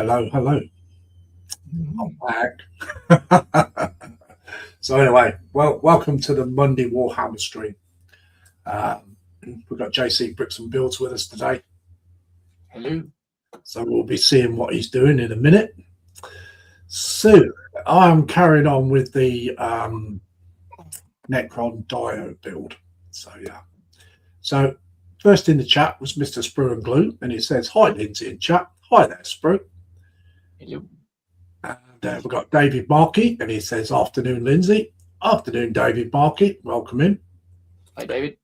Hello, hello. I'm back. So anyway, welcome to the Monday Warhammer stream. We've got JC Bricks and Builds with us today. Hello. So we'll be seeing what he's doing in a minute. So I'm carrying on with the NECRON Dio build. So yeah. So first in the chat was Mr. Sprue and Glue, and he says, "Hi Lindsay in chat." Hi there, Sprue. Hello. And we've got David Markey, and he says, "Afternoon, Lindsay." Afternoon, David Markey. Welcome in. Hi, David.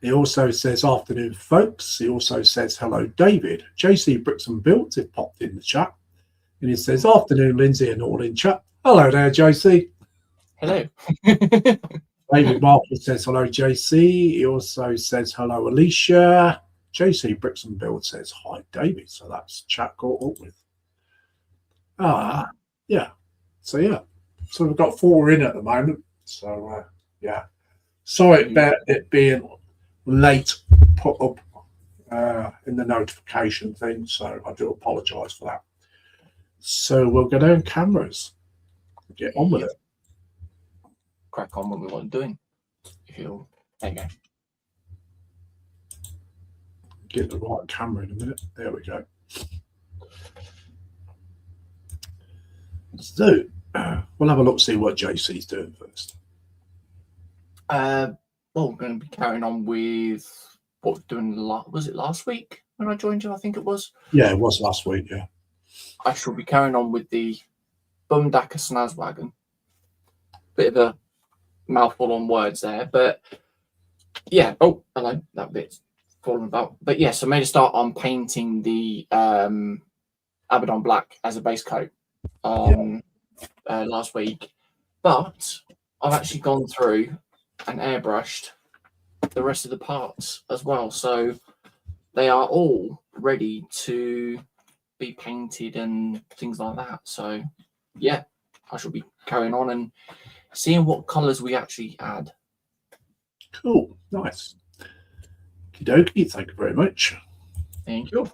He also says, "Afternoon, folks." He also says, "Hello, David." JC Bricks and Builds have popped in the chat. And he says, "Afternoon, Lindsay," and all in chat. Hello there, JC. Hello. David Markey says, "Hello, JC." He also says, "Hello, Alicia." JC Bricks and Builds says, "Hi, David." So that's chat caught up with. Yeah. So yeah. So we've got 4 in at the moment. So yeah. Sorry about it being late put up in the notification thing. So I do apologise for that. So we'll go down cameras. Get on with it. Crack on what we want doing. If you'll there you go. Get the right camera in a minute. There we go. So we'll have a look, see what JC's doing first. Well, we're going to be carrying on with what we're doing. Was it last week when I joined you? I think it was. Yeah, it was last week. Yeah. I shall be carrying on with the Bumdacker Snazwagon. Bit of a mouthful on words there, but yeah. Oh, hello. That bit's falling about. But yes, I made a start on painting the Abaddon Black as a base coat last week, but I've actually gone through and airbrushed the rest of the parts as well, so they are all ready to be painted and things like that. So yeah, I shall be carrying on and seeing what colors we actually add. Cool, nice. Okie dokie, thank you very much. Thank you.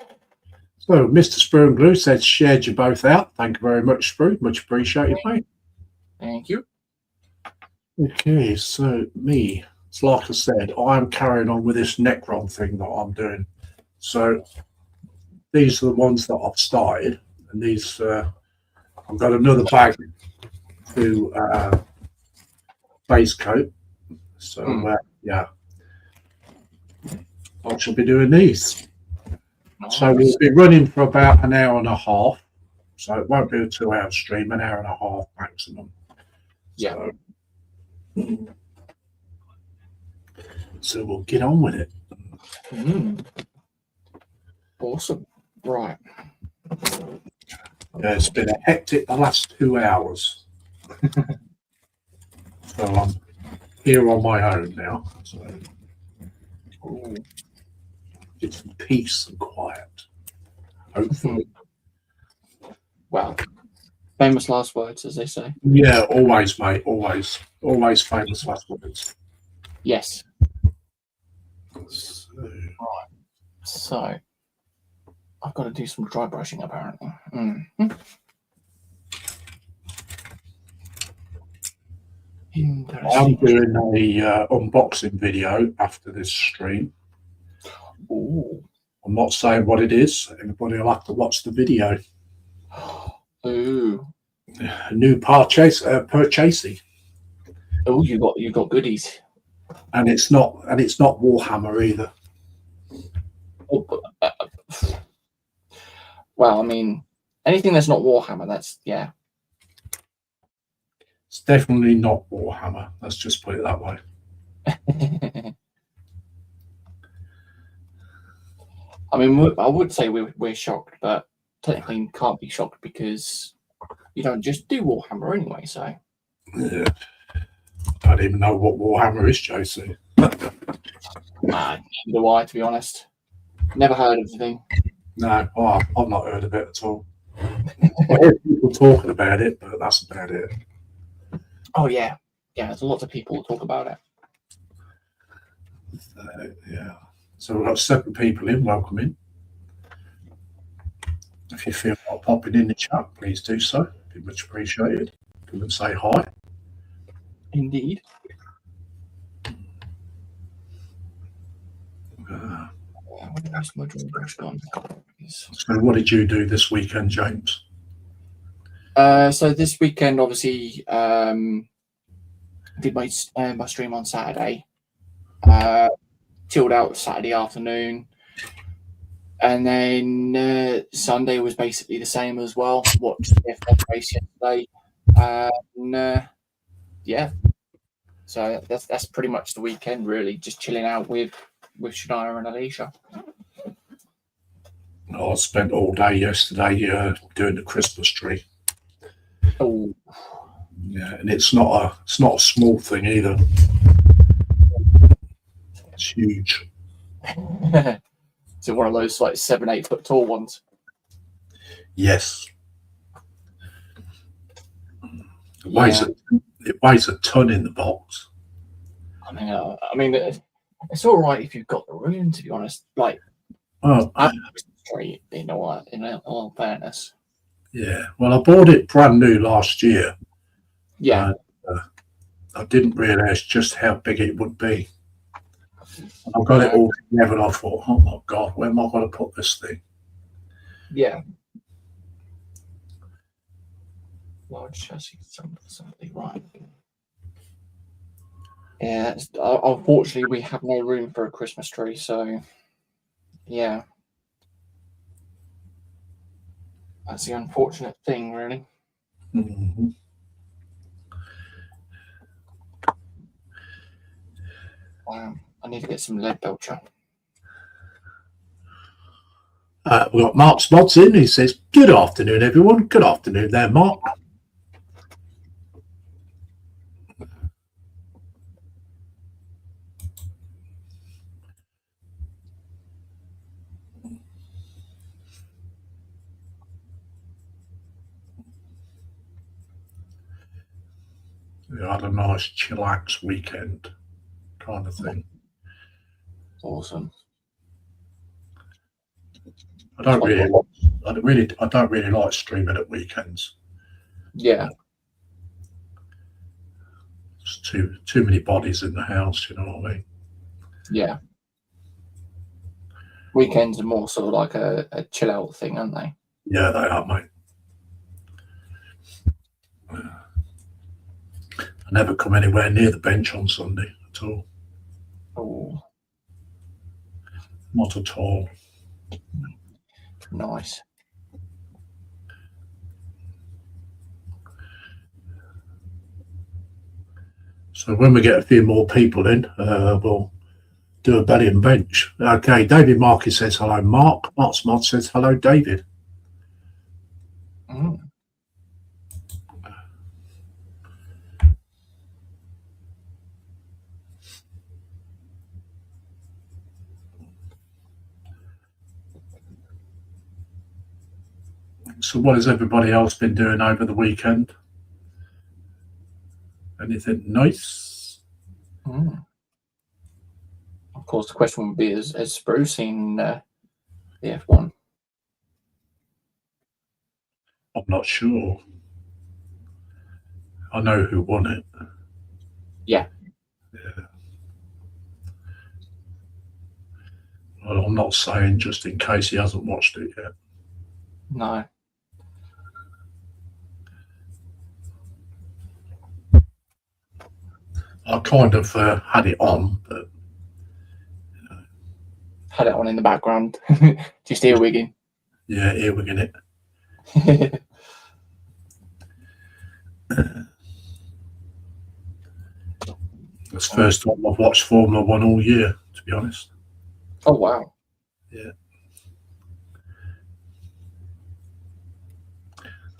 So Mr. Sprue and Glue said, "Shared you both out." Thank you very much, Sprue. Much appreciated, mate. Thank you. Okay, so me, it's like I said, I'm carrying on with this NECRON thing that I'm doing. So these are the ones that I've started, and these I've got another bag to base coat. So yeah, I shall be doing these. Nice. So we'll be running for about an hour and a half. So it won't be a 2-hour stream, an hour and a half maximum. Yeah. So we'll get on with it. Awesome. Right. Yeah, it's been a hectic the last 2 hours. So I'm here on my own now. So it's peace and quiet. Hopefully. Well, famous last words, as they say. Yeah, always, mate. Always. Always famous last words. Yes. So, right. So I've got to do some dry brushing apparently. I'm doing a unboxing video after this stream. Ooh. I'm not saying what it is. Everybody will have to watch the video. Ooh. A new purchasing. Oh, you got goodies. And it's not Warhammer either. Oh, well, I mean, anything that's not Warhammer, that's yeah. It's definitely not Warhammer. Let's just put it that way. I mean, I would say we're shocked, but technically can't be shocked because you don't just do Warhammer anyway. So yeah. I don't even know what Warhammer is, JC. Neither do I, to be honest. Never heard of the thing. No, I've not heard of it at all. I hear people talking about it, but that's about it. Oh yeah, there's lots of people who talk about it. Yeah. So we've got 7 people in. Welcome in. If you feel like popping in the chat, please do so. Be much appreciated. Come and say hi. Indeed. Where's my drawing brush gone? So what did you do this weekend, James? So this weekend, obviously, did my stream on Saturday. Chilled out Saturday afternoon, and then Sunday was basically the same as well. Watched the F1 race yesterday, yeah. So that's pretty much the weekend, really. Just chilling out with Shania and Alicia. I spent all day yesterday doing the Christmas tree. Oh, yeah, and it's not a small thing either. It's huge. Is it one of those like 7-8 foot tall ones? Yes. It weighs a ton in the box. I mean, it's all right if you've got the room. To be honest, like, in all fairness. Yeah. Well, I bought it brand new last year. Yeah. I didn't realise just how big it would be. And I got it all together, and I thought, oh my God, where am I going to put this thing? Yeah. Large chassis, something right. Yeah. Unfortunately, we have no room for a Christmas tree, so yeah. That's the unfortunate thing, really. Mm-hmm. I need to get some lead belcher. We've got Mark's Mods in. He says, good afternoon, everyone. Good afternoon there, Mark. We had a nice chillax weekend kind of thing. Awesome. I don't really like streaming at weekends. Yeah. It's too many bodies in the house, you know what I mean? Yeah. Weekends are more sort of like a chill out thing, aren't they? Yeah, they are, mate. I never come anywhere near the bench on Sunday at all. Oh. Not at all. Nice. So when we get a few more people in, we'll do a belly and bench. Okay, David Marcus says hello, Mark. Mark's Mod says hello, David. Mm. So what has everybody else been doing over the weekend? Anything nice? Mm. Of course, the question would be, has Spruce seen the F1? I'm not sure. I know who won it. Yeah. Yeah. Well, I'm not saying just in case he hasn't watched it yet. No. I kind of had it on, but had it on in the background. Just earwigging. Yeah, earwigging it. It's the first time I've watched Formula One all year, to be honest. Oh, wow. Yeah.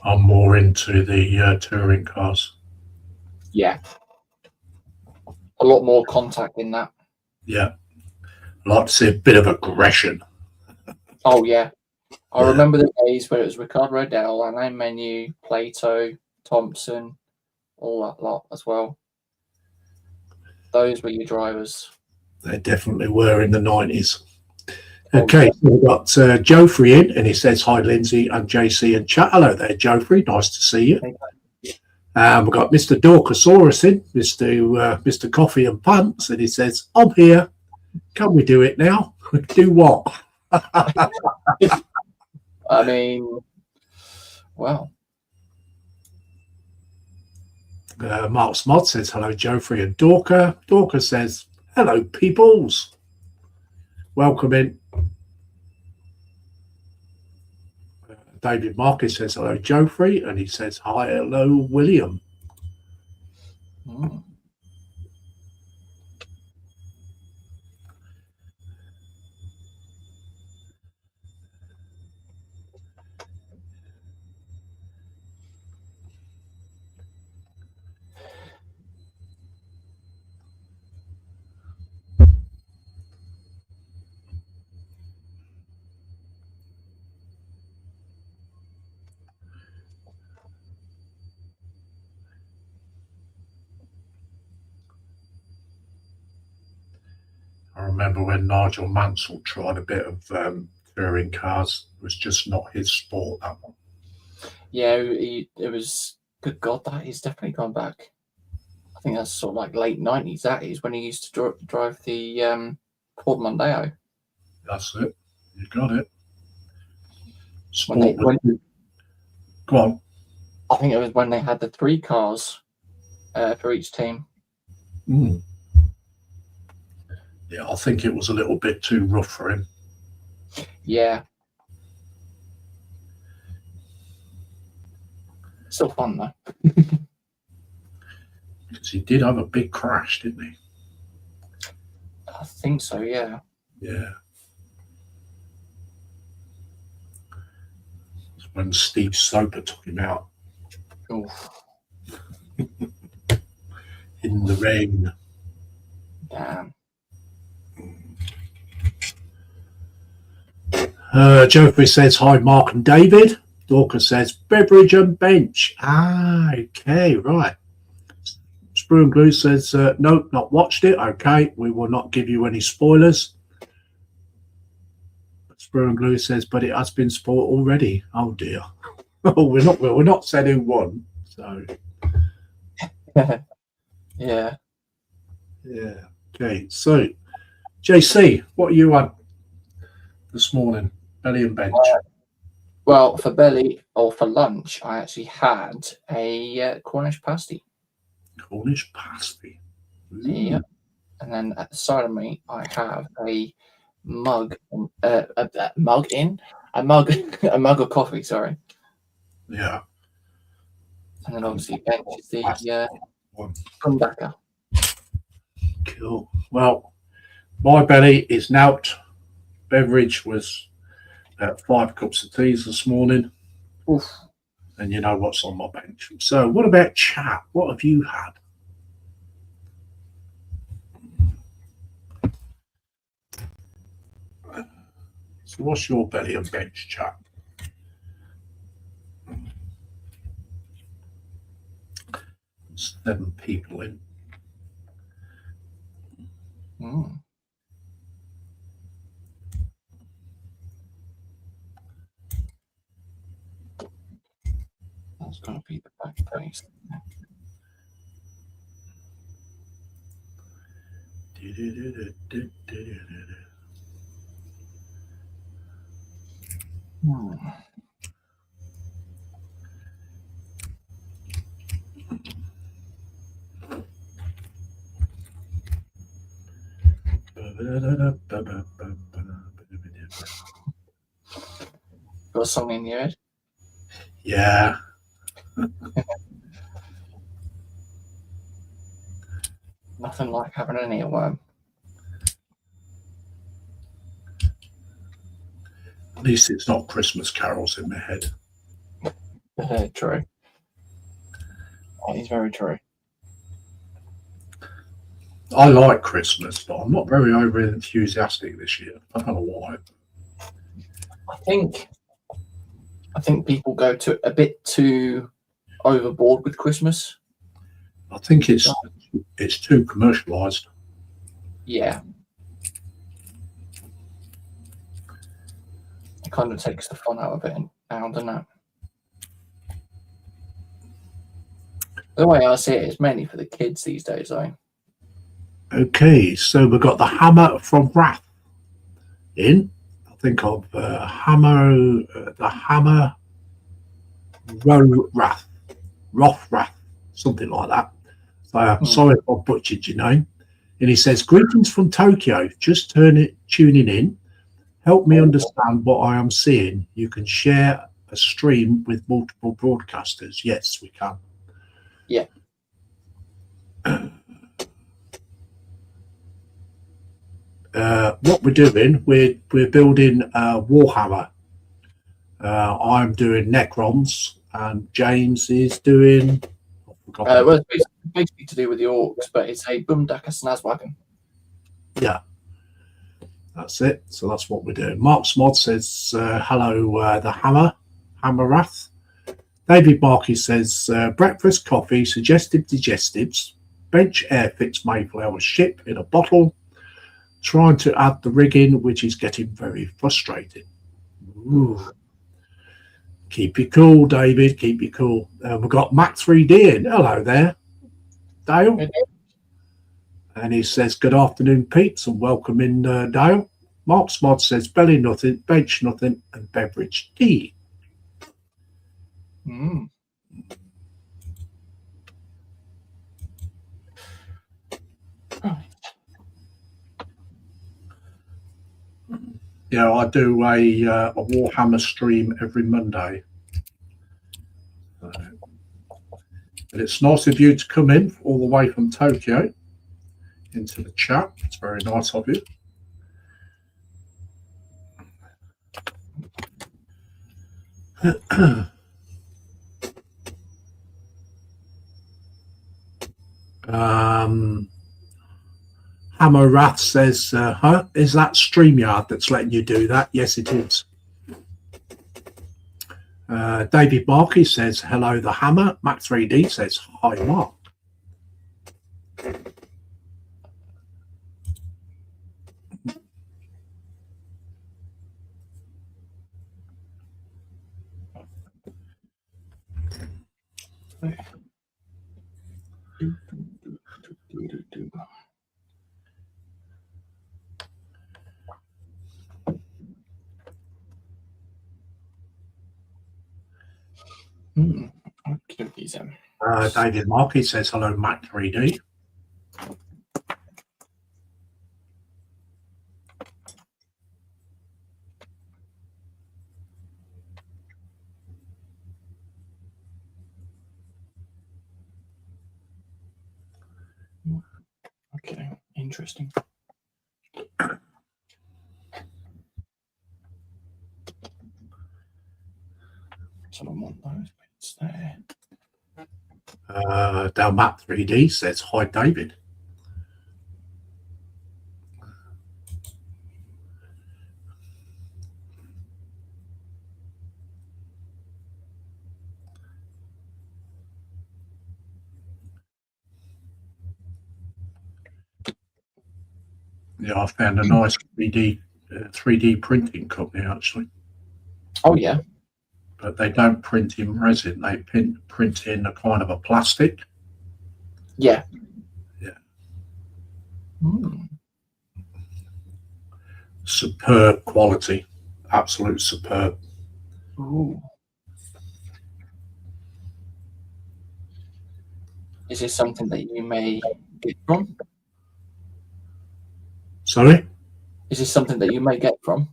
I'm more into the touring cars. Yeah. A lot more contact in that. Yeah. I like to see a bit of aggression. Oh, yeah. I remember the days where it was Ricardo Riddell, Alain Menu, Plato, Thompson, all that lot as well. Those were your drivers. They definitely were in the 90s. Okay, so we've got Joffrey in, and he says, hi, Lindsay and JC and chat. Hello there, Joffrey. Nice to see you. We've got Mr. Dorcosaurus in, Mr. Coffee and Pants, and he says, I'm here. Can we do it now? Do what? I mean, well. Mark Smod says, hello, Joffrey and Dorca. Dorca says, hello, peoples. Welcome in. David Marcus says, hello, Joffrey. And he says, hi, hello, William. Mm. I remember when Nigel Mansell tried a bit of touring cars. It was just not his sport, that one. Yeah, it was, good God, that he's definitely gone back. I think that's sort of like late 90s. That is when he used to drive the Ford Mondeo. That's it. You got it. When Go on. I think it was when they had the 3 cars for each team. Mm. Yeah, I think it was a little bit too rough for him. Yeah. Still fun, though. Because he did have a big crash, didn't he? I think so, yeah. Yeah. It's when Steve Soper took him out. Oof. In the rain. Damn. Joffrey says, hi, Mark and David. Dorcas says, beverage and bench. Okay, right. Sprue and Glue says, no, not watched it. Okay, we will not give you any spoilers. Sprue and Glue says, but it has been spoiled already. Oh dear. Oh, we're not saying who won. So Yeah. yeah. Okay. So JC, what are you on this morning? Belly and bench. Well, for belly or for lunch, I actually had a Cornish pasty. Cornish pasty. Yeah. And then at the side of me, I have a mug, a mug of coffee. Sorry. Yeah. And then obviously bench is the Grundacker. Cool. Well, my belly is nout. Beverage was 5 cups of teas this morning. Oof. And you know what's on my bench. So what about chat? What have you had? So what's your belly and bench chat? There's 7 people in. Mm. That's going to be the back place. Got a song in your head? Yeah. Nothing like having an earworm. At least it's not Christmas carols in my head. True. That is very true. I like Christmas, but I'm not very over enthusiastic this year. I don't know why. I think people go to a bit too overboard with Christmas. I think it's too commercialised. Yeah. kind of takes the fun out of it now, doesn't it? The way I see it, it's mainly for the kids these days, though. Okay, so we've got the hammer from Wrath in. I think of the hammer Rothrath, something like that. So sorry if I butchered your name. And he says, "Greetings from Tokyo. Just tuning in. Help me understand what I am seeing. You can share a stream with multiple broadcasters." Yes, we can. Yeah. What we're doing, we're building Warhammer. I'm doing Necrons, and James is doing. Well, it's basically to do with the orcs, but it's a Bumdaka Snazwagon. Yeah, that's it. So that's what we're doing. Mark Smod says, hello, the Hammerrath. David Markey says, breakfast, coffee, suggestive digestives, bench airfix Mayflower ship in a bottle, trying to add the rigging, which is getting very frustrating. Ooh. Keep it cool, David. Keep it cool. We've got Mac 3D in. Hello there, Dale. And he says, good afternoon, Pete, and welcome in, Dale. Mark Smod says, belly nothing, bench nothing, and beverage tea. Mm. Right. Yeah, I do a Warhammer stream every Monday. And it's nice of you to come in all the way from Tokyo into the chat. It's very nice of you. Hammer Wrath says, is that StreamYard that's letting you do that? Yes, it is. David Markey says, hello, the Hammer. Mac 3D says, hi, Mark. David Markey says, hello, Mac 3D. Okay, interesting. So I want those bits there. Mac 3D says, hi, David. Yeah, I found a nice 3D printing company, actually. Oh, yeah. But they don't print in resin. They print in a kind of a plastic. Yeah. Yeah. Mm. Superb quality. Absolute superb. Ooh. Is this something that you may get from? Sorry? Is this something that you may get from?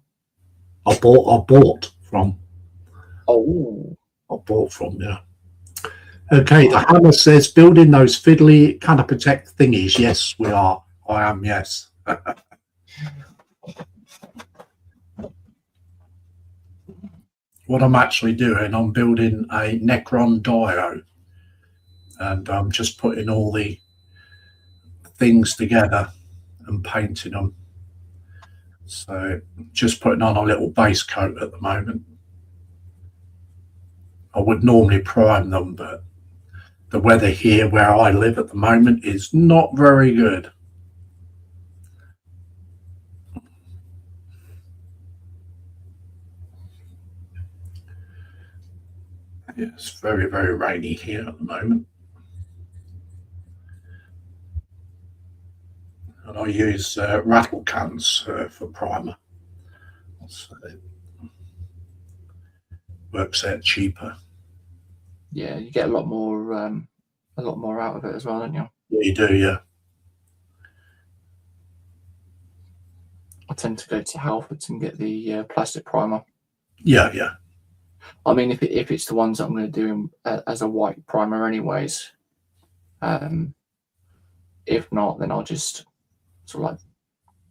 I bought from. Oh. I bought from, yeah. Okay, the Hammer says, building those fiddly kind of protect thingies. Yes, we are. I am, yes. What I'm actually doing, I'm building a NECRON dio. And I'm just putting all the things together and painting them. So just putting on a little base coat at the moment. I would normally prime them, but the weather here where I live at the moment is not very good. It's very, very rainy here at the moment. And I use rattle cans for primer. So it works out cheaper. Yeah, you get a lot more out of it as well, don't you? Yeah, you do, yeah. I tend to go to Halfords and get the plastic primer. Yeah, yeah. I mean, if it's the ones that I'm going to do as a white primer, anyways. If not, then I'll just sort of like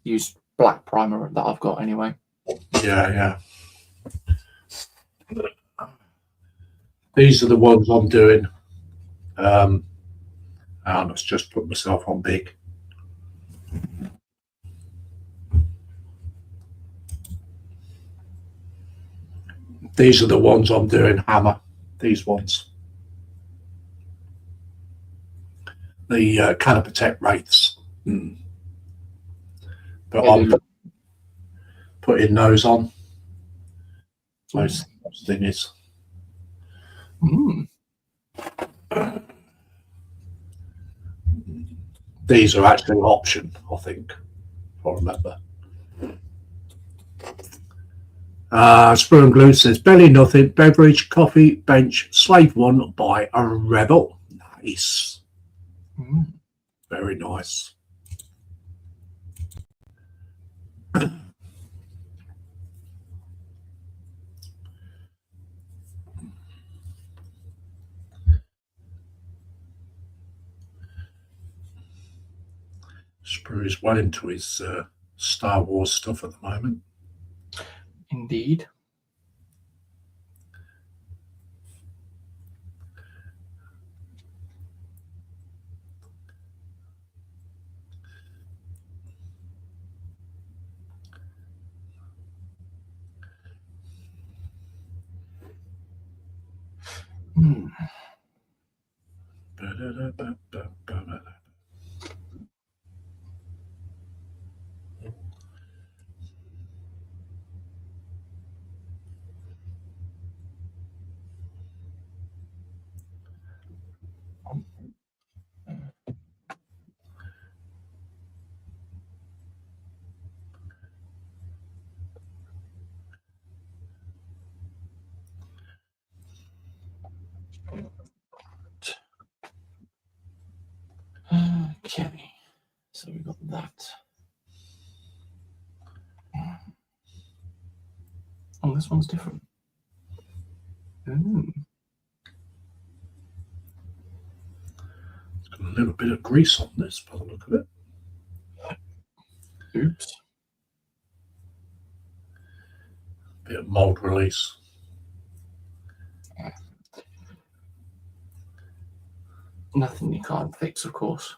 use black primer that I've got anyway. Yeah, yeah. These are the ones I'm doing. And let's just put myself on big. These are the ones I'm doing hammer. These ones. The Canopotec Wraiths. But Yeah, I'm putting those on. Those thingies. These are actually an option, I think, if I remember. Spoon Glue says, Belly Nothing, beverage, coffee, bench, slave one by a rebel. Nice. Very nice. Sprue's well into his Star Wars stuff at the moment. Indeed. Okay, so we got that. Oh, this one's different. It's got a little bit of grease on this by the look of it. Oops. Bit of mold release. Nothing you can't fix, of course.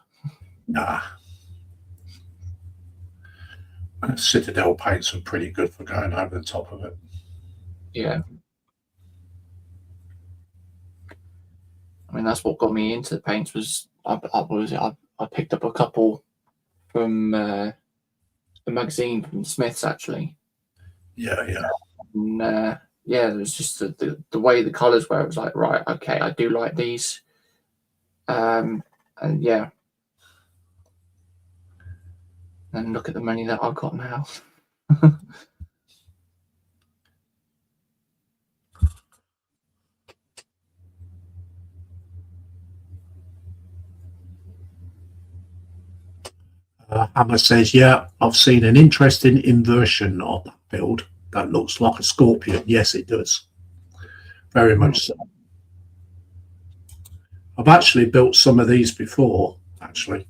Nah. Citadel paints are pretty good for going over the top of it. Yeah. I mean, that's what got me into the paints. Was I picked up a couple from a magazine from Smiths, actually. Yeah, yeah. And, yeah, it was just the way the colours were. It was like, right, okay, I do like these. And yeah. And look at the money that I've got now. Hammer says, yeah, I've seen an interesting inversion of that build that looks like a scorpion. Yes, it does. Very much so. I've actually built some of these before, actually.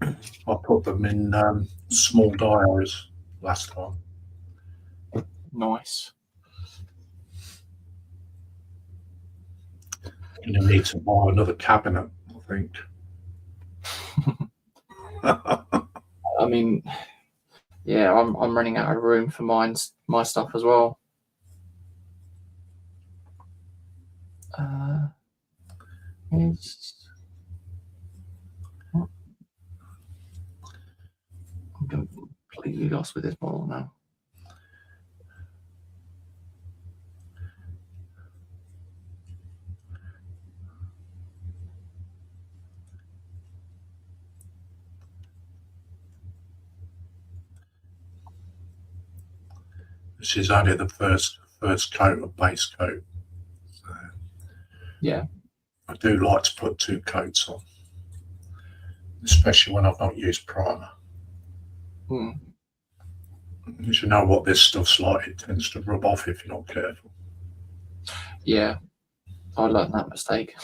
I put them in small dios last time. Nice. I'm going to need to buy another cabinet, I think. I mean, yeah, I'm running out of room for my stuff as well. I'm completely lost with this model now. This is only the first coat of base coat. So Yeah. I do like to put 2 coats on, especially when I've not used primer. As you know what this stuff's like, it tends to rub off if you're not careful. Yeah, I learned that mistake.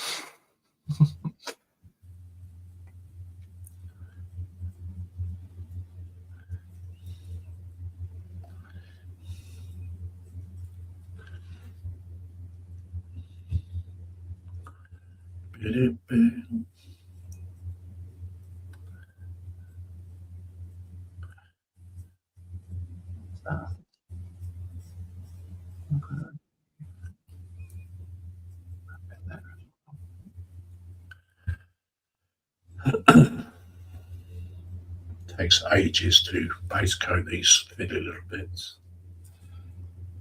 Takes ages to base coat these fiddly little bits.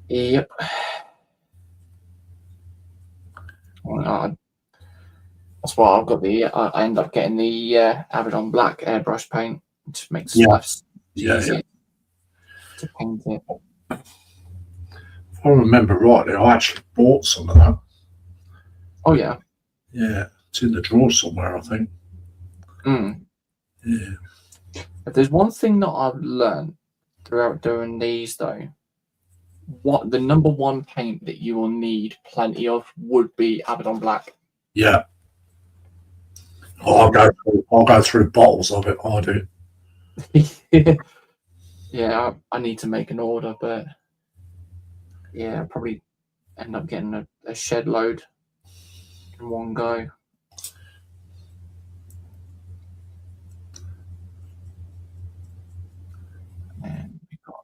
Yep. That's why I've got the. I end up getting the Abaddon Black airbrush paint, which makes life easier to paint it. If I remember rightly, I actually bought some of that. Oh yeah. Yeah, it's in the drawer somewhere, I think. Yeah. If there's one thing that I've learned throughout doing these, though, what the number one paint that you will need plenty of would be Abaddon Black. Yeah. I'll go through bottles of it. I do. Yeah, I need to make an order, but yeah, I'll probably end up getting a shed load in one go. And we got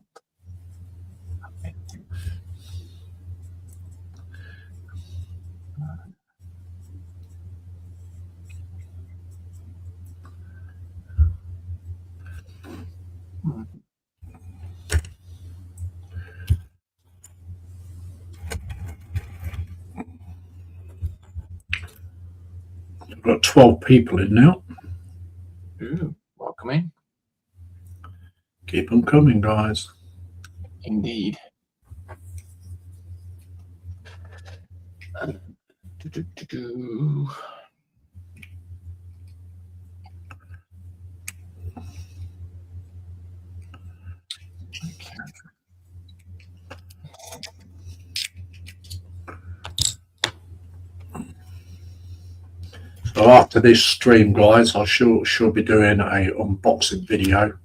I've got 12 people in now. Ooh, welcome in. Keep them coming, guys. Indeed. So after this stream, guys, I shall be doing a unboxing video.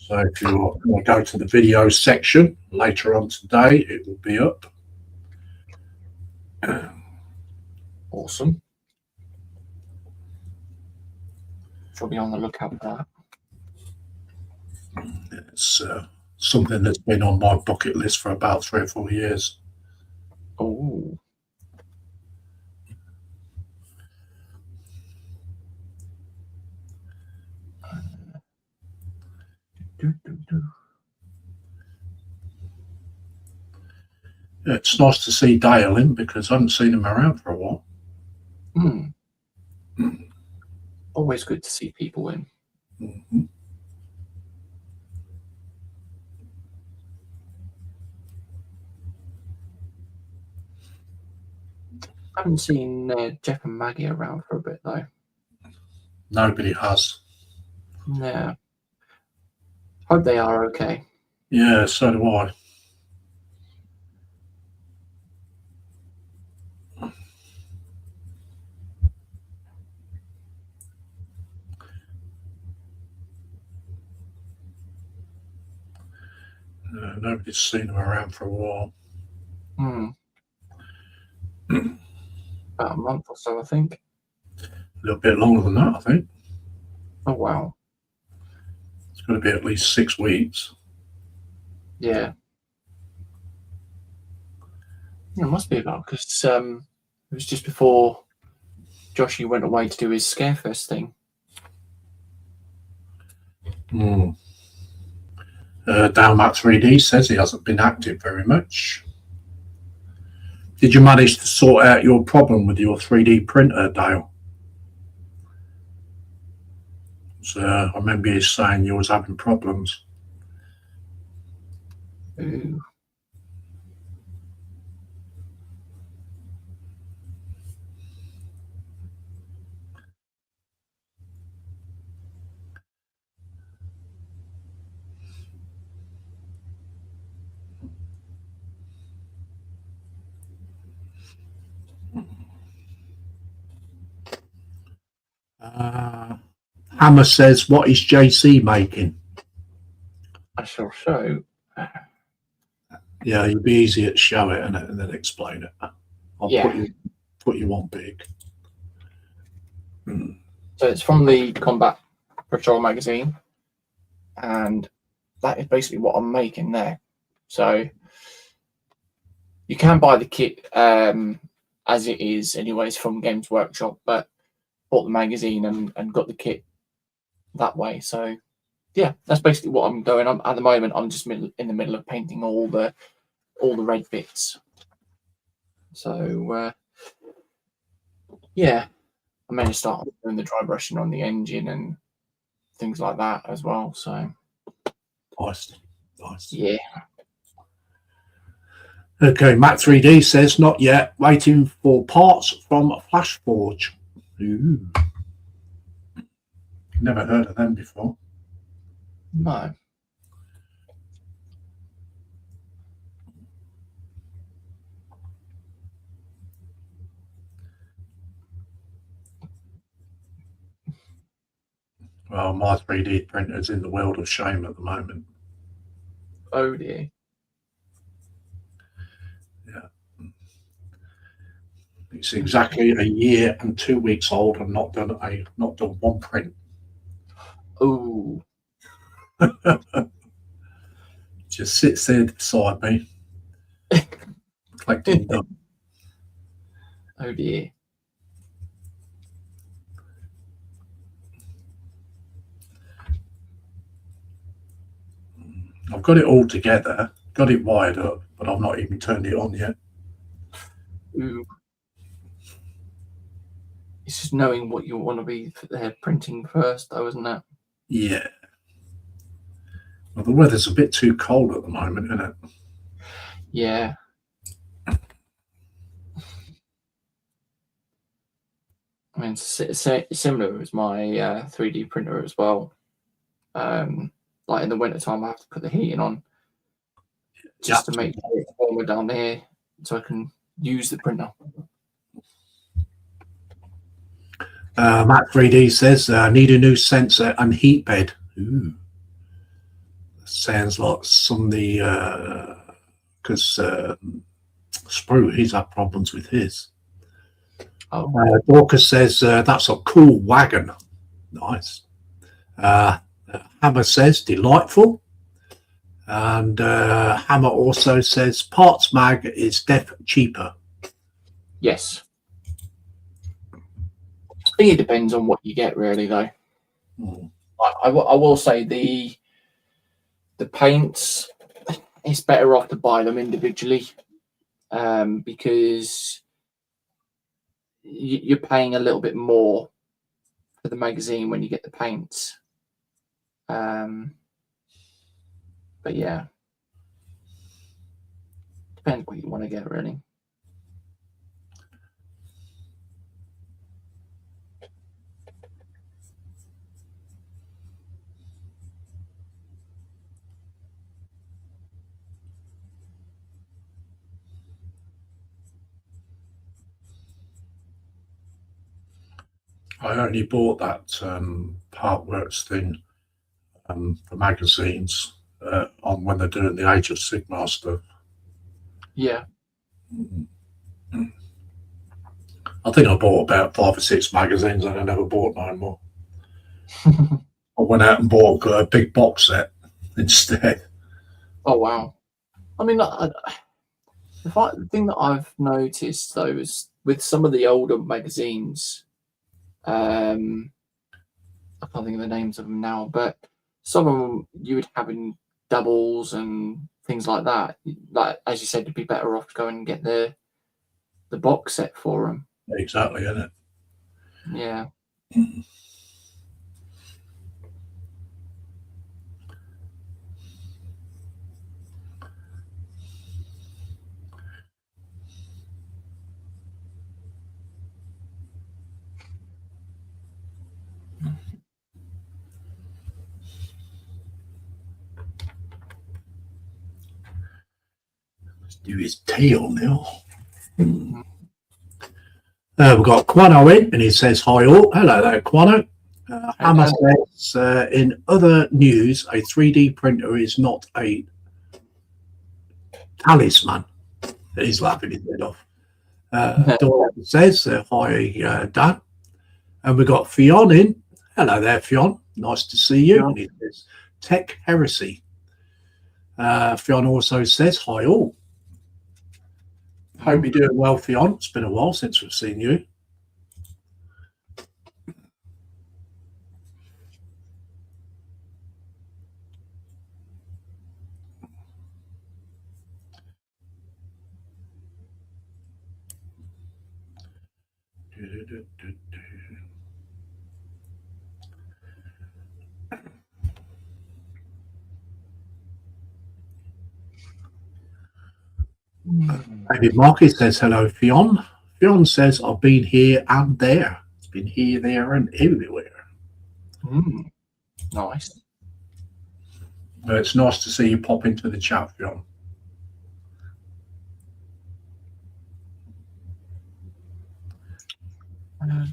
So if you want to go to the video section later on today, it will be up. Awesome. Shall be on the lookout for that. It's something that's been on my bucket list for about 3 or 4 years. Oh. It's nice to see Dale in because I haven't seen him around for a while. Always good to see people in. I haven't seen Jeff and Maggie around for a bit though. Nobody has. Yeah. Hope they are okay. Yeah, so do I. Nobody's seen him around for a while. About a month or so, I think. A little bit longer than that, I think. Oh, wow. It's going to be at least 6 weeks. Yeah. It must be about because it was just before Joshy went away to do his Scarefest thing. Dalmat 3D says he hasn't been active very much. Did you manage to sort out your problem with your 3D printer, Dale? So I remember you saying you was having problems. Ooh. Hammer says, what is JC making? I shall show. Yeah, it'd be easier to show it and then explain it. I'll put you on big. So it's from the Combat Patrol magazine, and that is basically what I'm making there. So you can buy the kit as it is anyways from Games Workshop, but bought the magazine and got the kit that way. So yeah, that's basically what I'm doing. At the moment I'm just in the middle of painting all the red bits. So yeah, I may start doing the dry brushing on the engine and things like that as well. So nice. Yeah. Okay, Matt 3D says not yet. Waiting for parts from Flashforge. Ooh. Never heard of them before. No. Well, my 3D printer's in the world of shame at the moment. Oh dear. Yeah. It's exactly a year and 2 weeks old and not done one print. Oh. Just sits there beside me. Collecting dust. Oh dear. I've got it all together, got it wired up, but I've not even turned it on yet. Ooh. It's just knowing what you want to be printing first, though, isn't it? Yeah. Well, the weather's a bit too cold at the moment, isn't it? Yeah. I mean, it's similar as my 3D printer as well. Like in the wintertime, I have to put the heating on just to make sure it's warmer down there so I can use the printer. Matt 3D says, need a new sensor and heat bed. Ooh. Sounds like somebody, because Sprue, he's had problems with his. Oh. Dorcas says, that's a cool wagon. Nice. Hammer says, delightful. And Hammer also says, Parts Mag is cheaper. Yes. I think it depends on what you get, really, though. I will say the paints, it's better off to buy them individually because you're paying a little bit more for the magazine when you get the paints. But yeah, depends what you want to get, really. I only bought that Partworks thing for magazines on when they're doing the Age of Sigmar stuff. Yeah. I think I bought about 5 or 6 magazines and I never bought no more. I went out and bought a big box set instead. Oh, wow. I mean, the thing that I've noticed, though, is with some of the older magazines, I can't think of the names of them now, but some of them you would have in doubles and things like that. Like, as you said, you'd be better off to go and get the box set for them. Exactly, isn't it? Yeah. Let's do his tail now. We've got Quano in, and he says, hi all. Hello there, Quano. Hammer says, in other news, a 3D printer is not a talisman. He's laughing his head off. Dora says, hi, Dan. And we've got Fionn in. Hello there, Fionn. Nice to see you. Yeah. And he says, Tech Heresy. Fionn also says, hi all. Hope you're doing well, Fionn. It's been a while since we've seen you. David Markey says, hello, Fionn. Fionn says, I've been here and there. It's been here, there, and everywhere. Nice. But it's nice to see you pop into the chat, Fionn.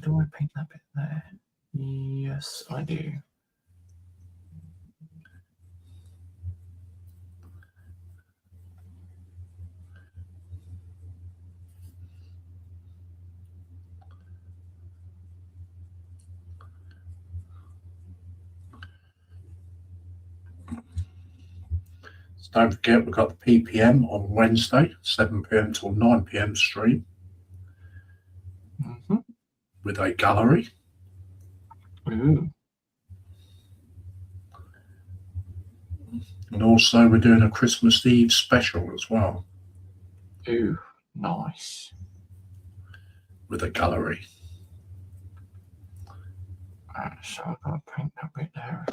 Do I paint that bit there? Yes, I do. So don't forget, we've got the PPM on Wednesday, 7 p.m. till 9 p.m. stream with a gallery. Ooh. And also we're doing a Christmas Eve special as well. Ooh, nice. With a gallery. So I've got to paint that bit there.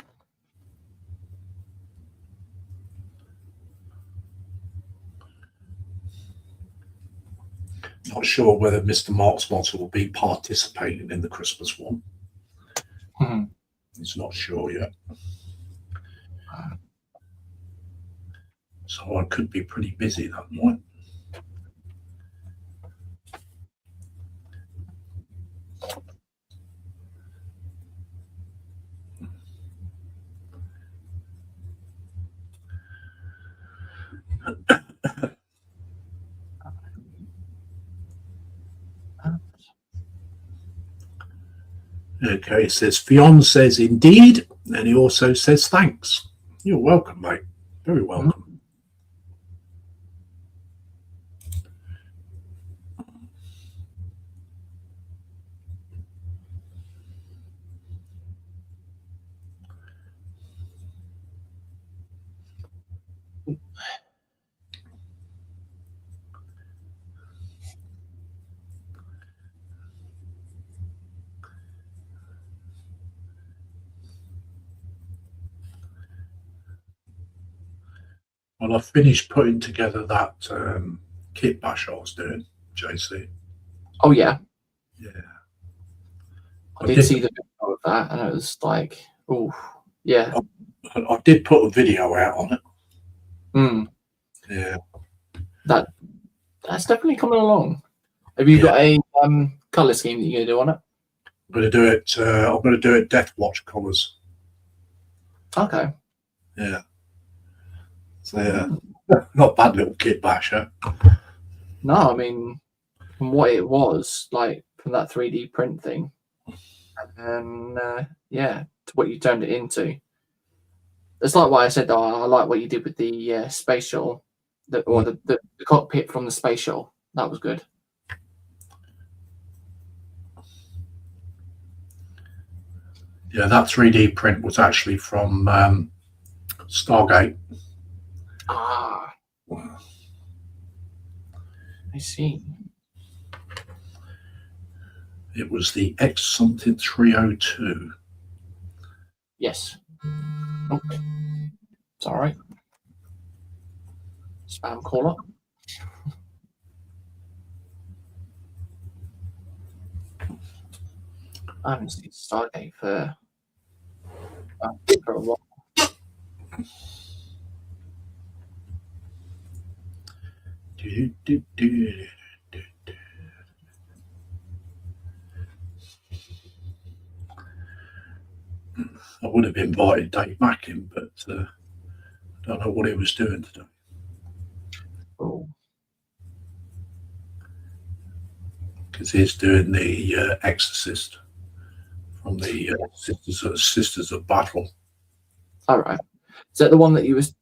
Not sure whether Mr. Mark Sponsor will be participating in the Christmas one. He's not sure yet. So I could be pretty busy that night. Okay, it says Fionn says indeed, and he also says thanks. You're welcome, mate. Very welcome. Well, I finished putting together that kit bash I was doing, JC. Oh, yeah. Yeah. I did see the video of that, and it was like, oh, yeah. I did put a video out on it. Yeah. That's definitely coming along. Have you got a colour scheme that you're going to do on it? I'm going to do it. I'm going to do it Death Watch colours. Okay. Yeah. So not bad little kit basher. No, I mean, from what it was, like from that 3D print thing, and to what you turned it into. It's like what I said, though. I like what you did with the space shuttle, the cockpit from the space shuttle. That was good. Yeah, that 3D print was actually from Stargate. Ah, I see. It was the X something 302. Yes. Okay. It's all right. Spam caller. I haven't seen Stargate for a while. I would have invited Dave Mack in, but I don't know what he was doing today. Oh, Because he's doing the Exorcist from the Sisters of Battle. all right. Is that the one that you was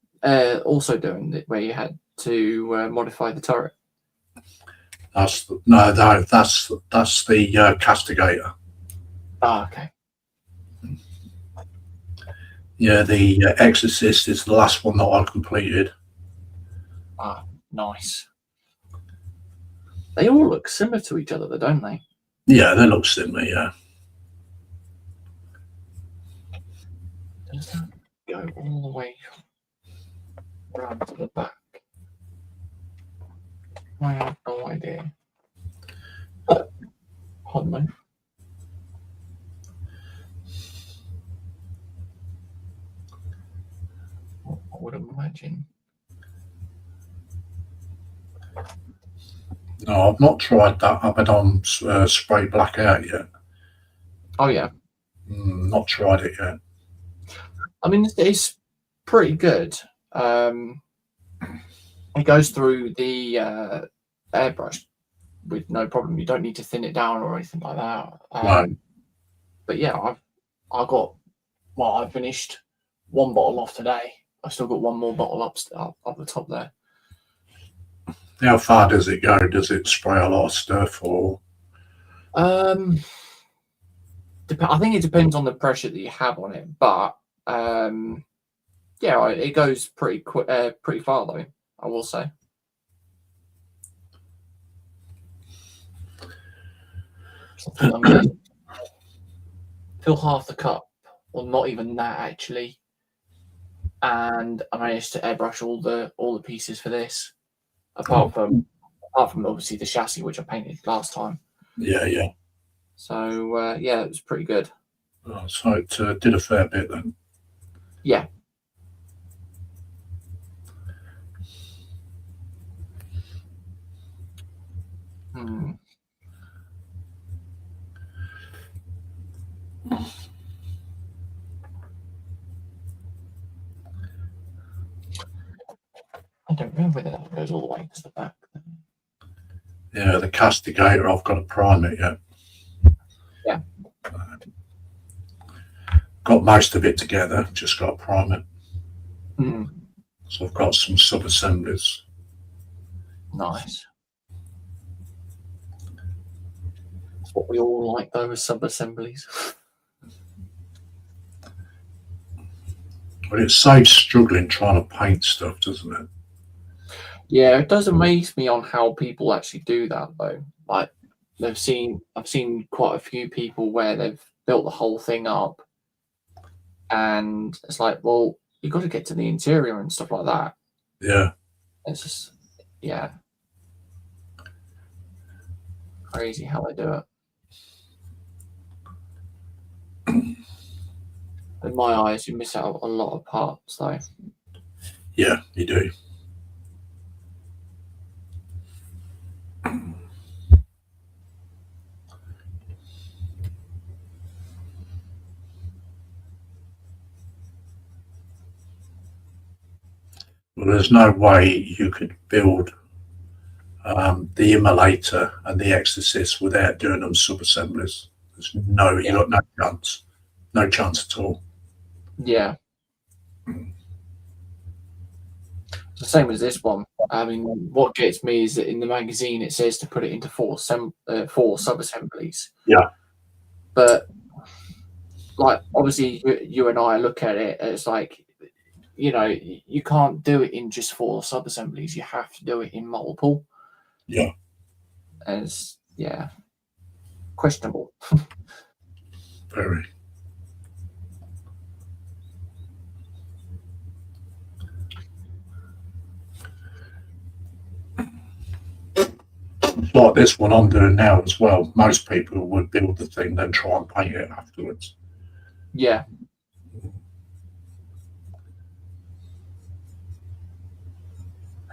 also doing, where you had to modify the turret? That's the Castigator. Ah, okay. Yeah, the Exorcist is the last one that I completed. Ah, nice. They all look similar to each other, though, don't they? Yeah, they look similar. Yeah. Does that go all the way around to the back? I have no idea. Pardon me. I would imagine. No, I've not tried that Abaddon spray black out yet. Oh yeah. Not tried it yet. I mean, it's pretty good. It goes through the airbrush with no problem. You don't need to thin it down or anything like that. Right. But yeah, I finished one bottle off today. I still got one more bottle up the top there. How far does it go? Does it spray a lot of stuff, or? I think it depends on the pressure that you have on it, but yeah, it goes pretty far though, I will say. Fill half the cup, or not even that actually, and I managed to airbrush all the pieces for this, apart from obviously the chassis, which I painted last time. Yeah. So yeah, it was pretty good. Oh, so it did a fair bit then. Yeah. I don't know whether that goes all the way to the back. Yeah, the Castigator, I've got to prime it yet. Yeah. Got most of it together, just got to prime it. Mm. So I've got some sub-assemblies. Nice. That's what we all like, though, is sub-assemblies. But it saves struggling trying to paint stuff, doesn't it? Yeah, it does amaze me on how people actually do that, though. Like, I've seen quite a few people where they've built the whole thing up, and it's like, well, you've got to get to the interior and stuff like that. Yeah. It's just, yeah, crazy how they do it. In my eyes, you miss out a lot of parts, though. Yeah, you do. Well, there's no way you could build the Immolator and the Exorcist without doing them sub-assemblies. There's you got no chance at all. Yeah. It's the same as this one. I mean, what gets me is that in the magazine it says to put it into four sub-assemblies. Yeah. But like, obviously, you and I look at it, it's like, you know, you can't do it in just 4 sub-assemblies. You have to do it in multiple. Yeah. As questionable. Very. Like this one I'm doing now as well. Most people would build the thing, then try and paint it afterwards. Yeah.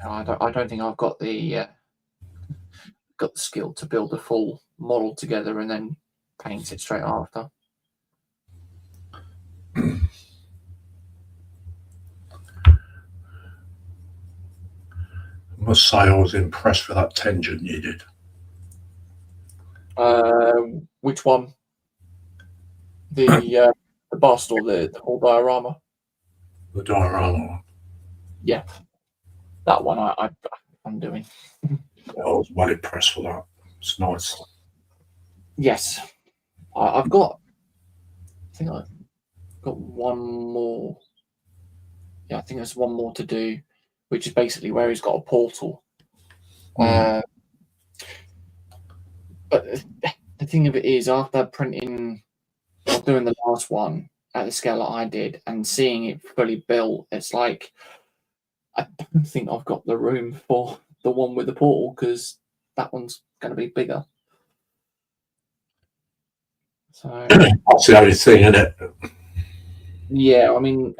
I don't think I've got the skill to build a full model together and then paint it straight after. must say I was impressed with that Tengen you did. Which one? The bust or the whole diorama? The diorama one. Yeah, that one I'm doing. I was well impressed with that. It's nice. Yes, I've got. I think I've got one more. Yeah, I think there's one more to do, which is basically where he's got a portal. But the thing of it is, after printing or doing the last one at the scale that I did and seeing it fully built, it's like I don't think I've got the room for the one with the portal because that one's going to be bigger. So that's the only thing, isn't it? yeah, I mean,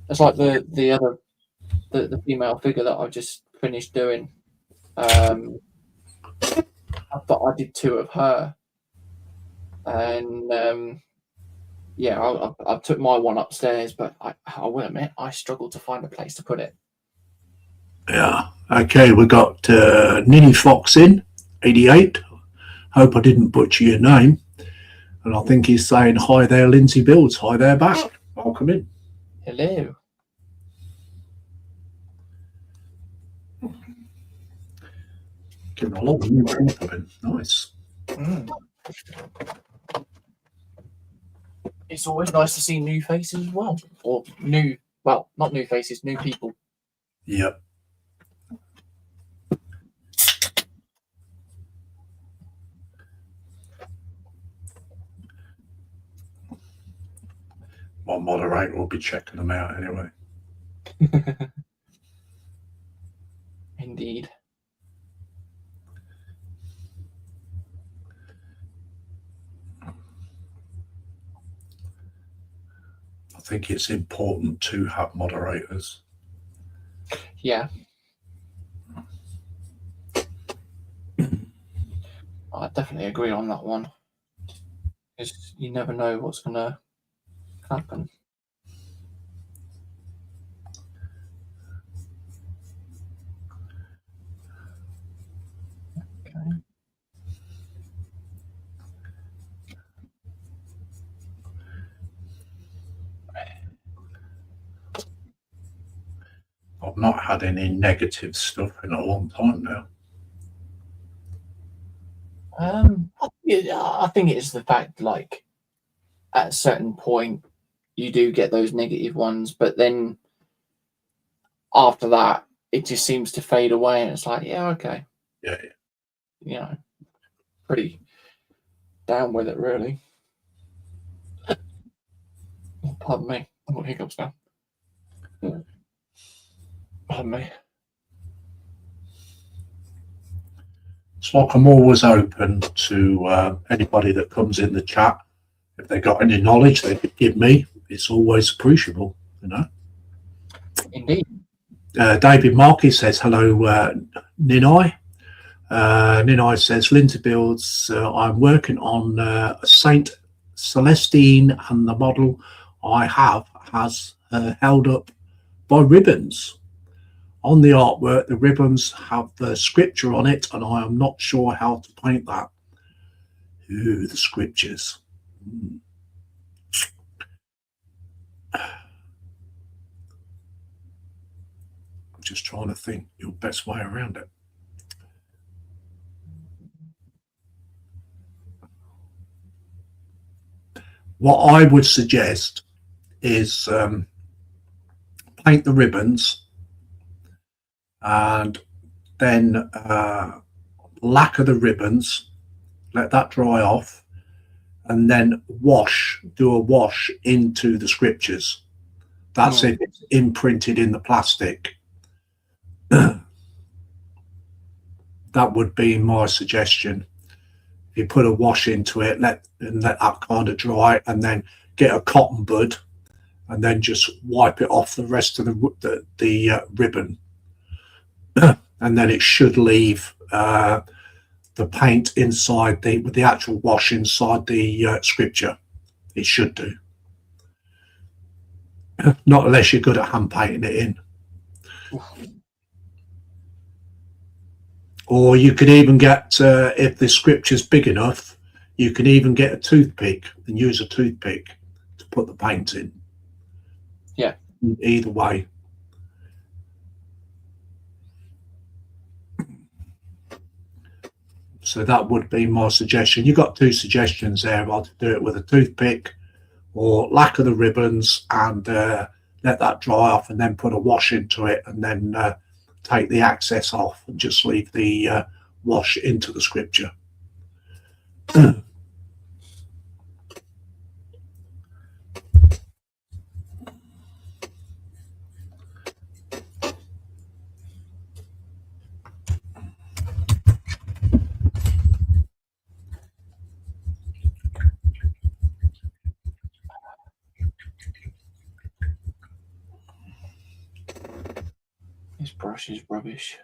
it's like the other the female figure that I just finished doing. I thought I did 2 of her, and yeah, I took my one upstairs, but I will admit I struggled to find a place to put it. Yeah. Okay, we got Ninny Fox in 88. Hope I didn't butcher your name. And I think he's saying, hi there, Lindsay Builds. Hi there, back. Welcome in. Hello. Getting a lot of new people in. Nice. It's always nice to see new faces as well. Or not new faces, new people. Yep. My moderator will be checking them out anyway. Indeed. I think it's important to have moderators. Yeah. I definitely agree on that one. Because you never know what's going to happen. Okay. I've not had any negative stuff in a long time now. I think it's the fact, like, at a certain point, you do get those negative ones, but then after that, it just seems to fade away, and it's like, yeah, okay. Yeah. You know, pretty down with it, really. Pardon me. I've got hiccups now. Pardon me. It's like I'm always open to anybody that comes in the chat. If they got any knowledge they could give me, it's always appreciable, you know. Indeed. David Markey says, hello, Ninai. Ninai says, Lindsay Builds, I'm working on Saint Celestine, and the model I have has held up by ribbons. On the artwork, the ribbons have the scripture on it, and I am not sure how to paint that. Ooh, the scriptures. I'm just trying to think your best way around it. What I would suggest is paint the ribbons and then lacquer the ribbons, let that dry off, and then do a wash into the scriptures. That's if it's imprinted in the plastic. That would be my suggestion. If you put a wash into it, let that kind of dry, and then get a cotton bud and then just wipe it off the rest of the ribbon. And then it should leave the paint inside with the actual wash inside the scripture. It should do. Not unless you're good at hand painting it in. Or you could even get, if the scripture's big enough, you can even get a toothpick and use a toothpick to put the paint in. Yeah. Either way. So that would be my suggestion. You've got two suggestions there. I'd do it with a toothpick or lacquer the ribbons and let that dry off and then put a wash into it and then take the access off and just leave the wash into the scripture. This brush is rubbish.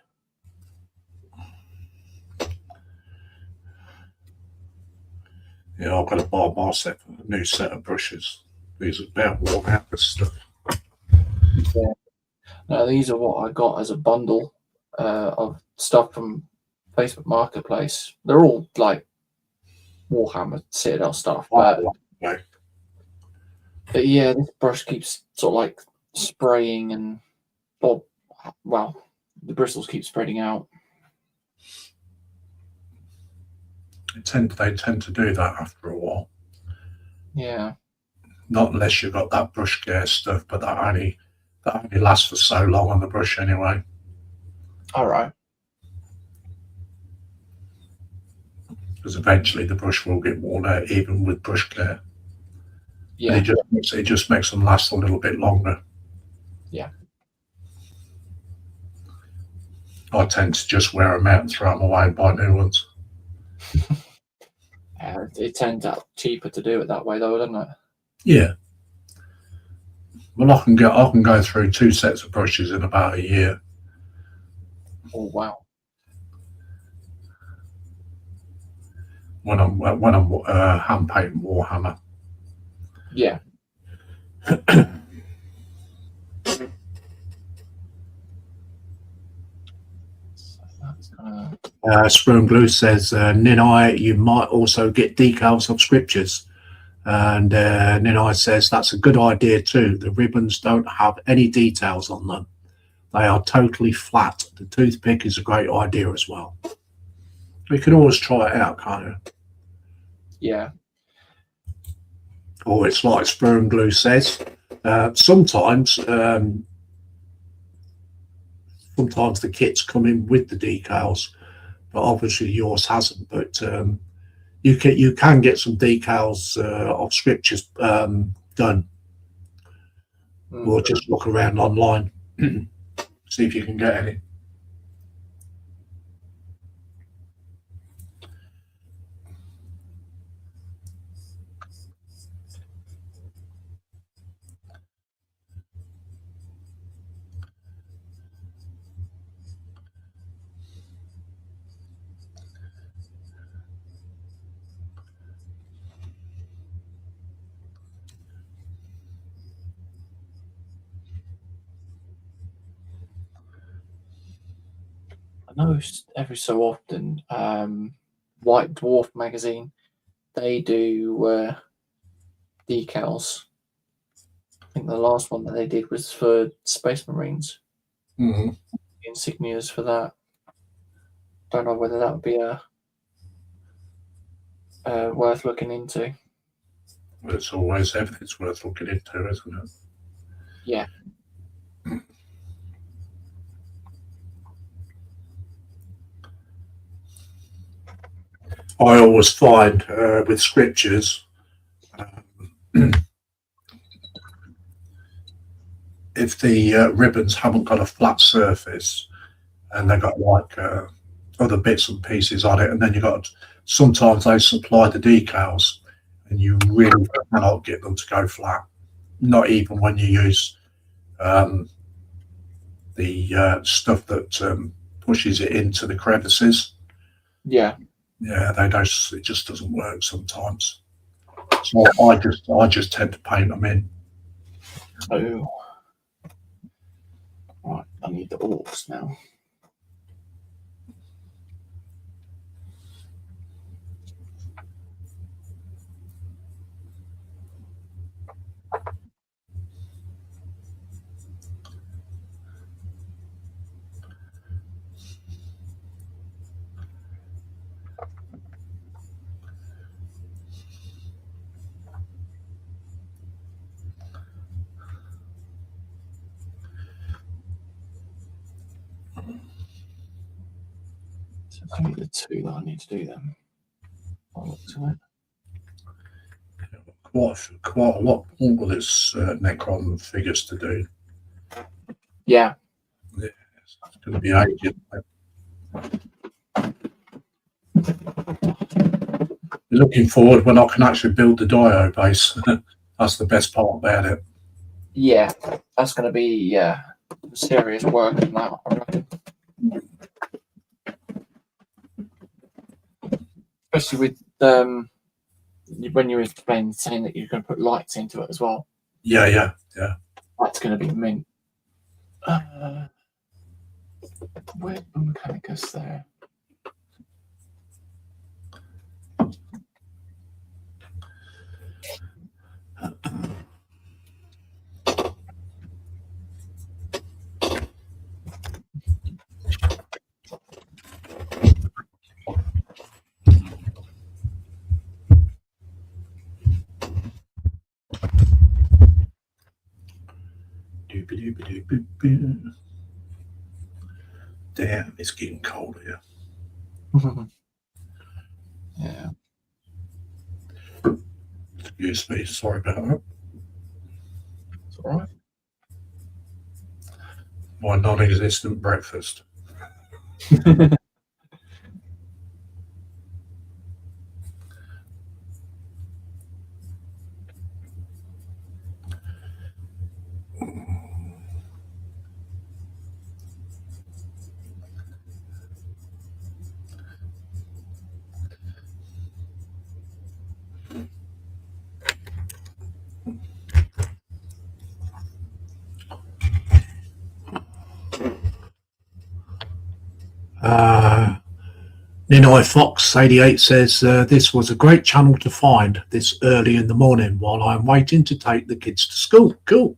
Yeah, I've got to buy myself a new set of brushes. These are about worn out with stuff. Yeah. No, these are what I got as a bundle of stuff from Facebook Marketplace. They're all like Warhammer Citadel stuff, but Okay. But yeah, this brush keeps sort of like spraying and, well, the bristles keep spreading out. They tend to do that after a while. Yeah. Not unless you've got that brush care stuff, but that only lasts for so long on the brush anyway. All right. Because eventually the brush will get worn out, even with brush care. Yeah. It just makes them last a little bit longer. Yeah. I tend to just wear them out and throw them away and buy new ones. It turns out cheaper to do it that way, though, doesn't it? Yeah. Well, I can go through 2 sets of brushes in about a year. Oh wow. When I'm hand painting Warhammer. Yeah. Spoon Glue says, Ninai, you might also get decals of scriptures. And Ninai says, that's a good idea too. The ribbons don't have any details on them. They are totally flat. The toothpick is a great idea as well. You can always try it out, can't you? Yeah. Or it's like Spoon Glue says, sometimes the kits come in with the decals, but obviously yours hasn't. But you can get some decals of scriptures done, or just look around online, see if you can get any. I know every so often, White Dwarf magazine, they do decals. I think the last one that they did was for Space Marines. Mm-hmm. Insignias for that. Don't know whether that would be worth looking into. It's always everything's worth looking into, isn't it? Yeah. I always find with scriptures, if the ribbons haven't got a flat surface and they've got like other bits and pieces on it, and then sometimes they supply the decals and you really cannot get them to go flat, not even when you use the stuff that pushes it into the crevices. Yeah. Yeah, it just doesn't work sometimes. So I just tend to paint them in. Oh. Right, I need the orcs now. So it's only the two that I need to do them. I'll look to it. Quite a lot more of this Necron figures to do. Yeah. Yeah, it's going to be ages. Looking forward when I can actually build the Dio base. That's the best part about it. Yeah, that's going to be serious work in that, I reckon. Especially with when you were explaining, saying that you're going to put lights into it as well. Yeah. That's going to be mint. Where's the Mechanicus there? Damn, it's getting cold here. Yeah. Excuse me, sorry about that. It's all right. My non-existent breakfast. Ninoy Fox 88 says this was a great channel to find this early in the morning while I'm waiting to take the kids to school. Cool.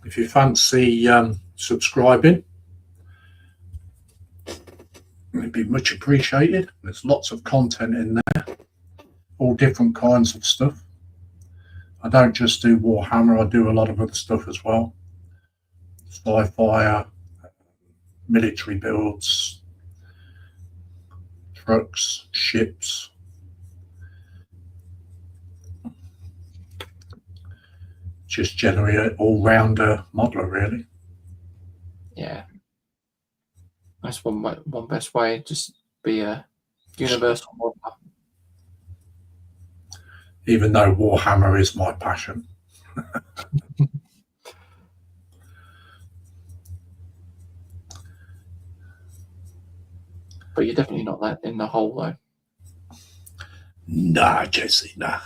If you fancy subscribing, it'd be much appreciated. There's lots of content in there, all different kinds of stuff. I don't just do Warhammer, I do a lot of other stuff as well. Sci-fi, military builds, trucks, ships. Just generally an all-rounder modeler, really. Yeah. That's one best way. Just be a universal modeler. Even though Warhammer is my passion. But you're definitely not that in the hole, though. Nah, Jesse, nah.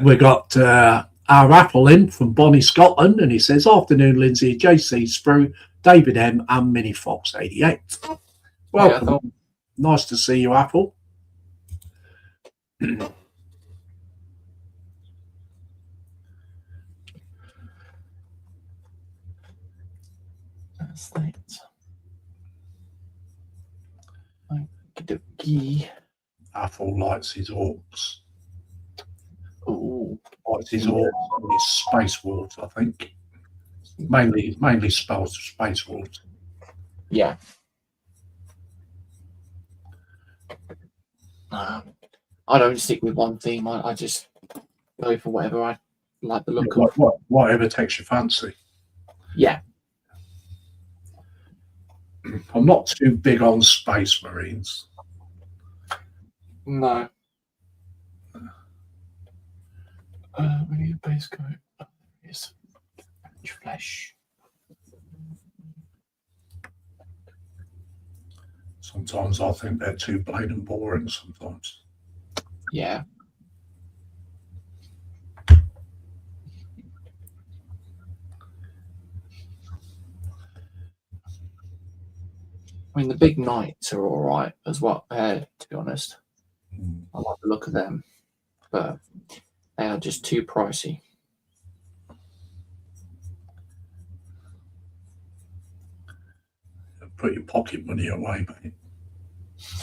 We got our Apple in from Bonnie, Scotland, and he says, "Afternoon, Lindsay, JC Sprue, David M, and Mini Fox 88. Welcome. Yeah, Nice to see you, Apple." that's that. Okey-dokey. Apple likes his orcs. Ooh. Likes his orcs and his space wolves, I think. Mainly space wolves. Yeah. I don't stick with one theme. I just go for whatever I like the look of. Whatever takes your fancy. Yeah. I'm not too big on Space Marines. No. We need a base coat. Yes. Flesh. Sometimes I think they're too plain and boring sometimes. Yeah. I mean, the big knights are all right as well, to be honest. I like the look of them, but they are just too pricey. Put your pocket money away, mate.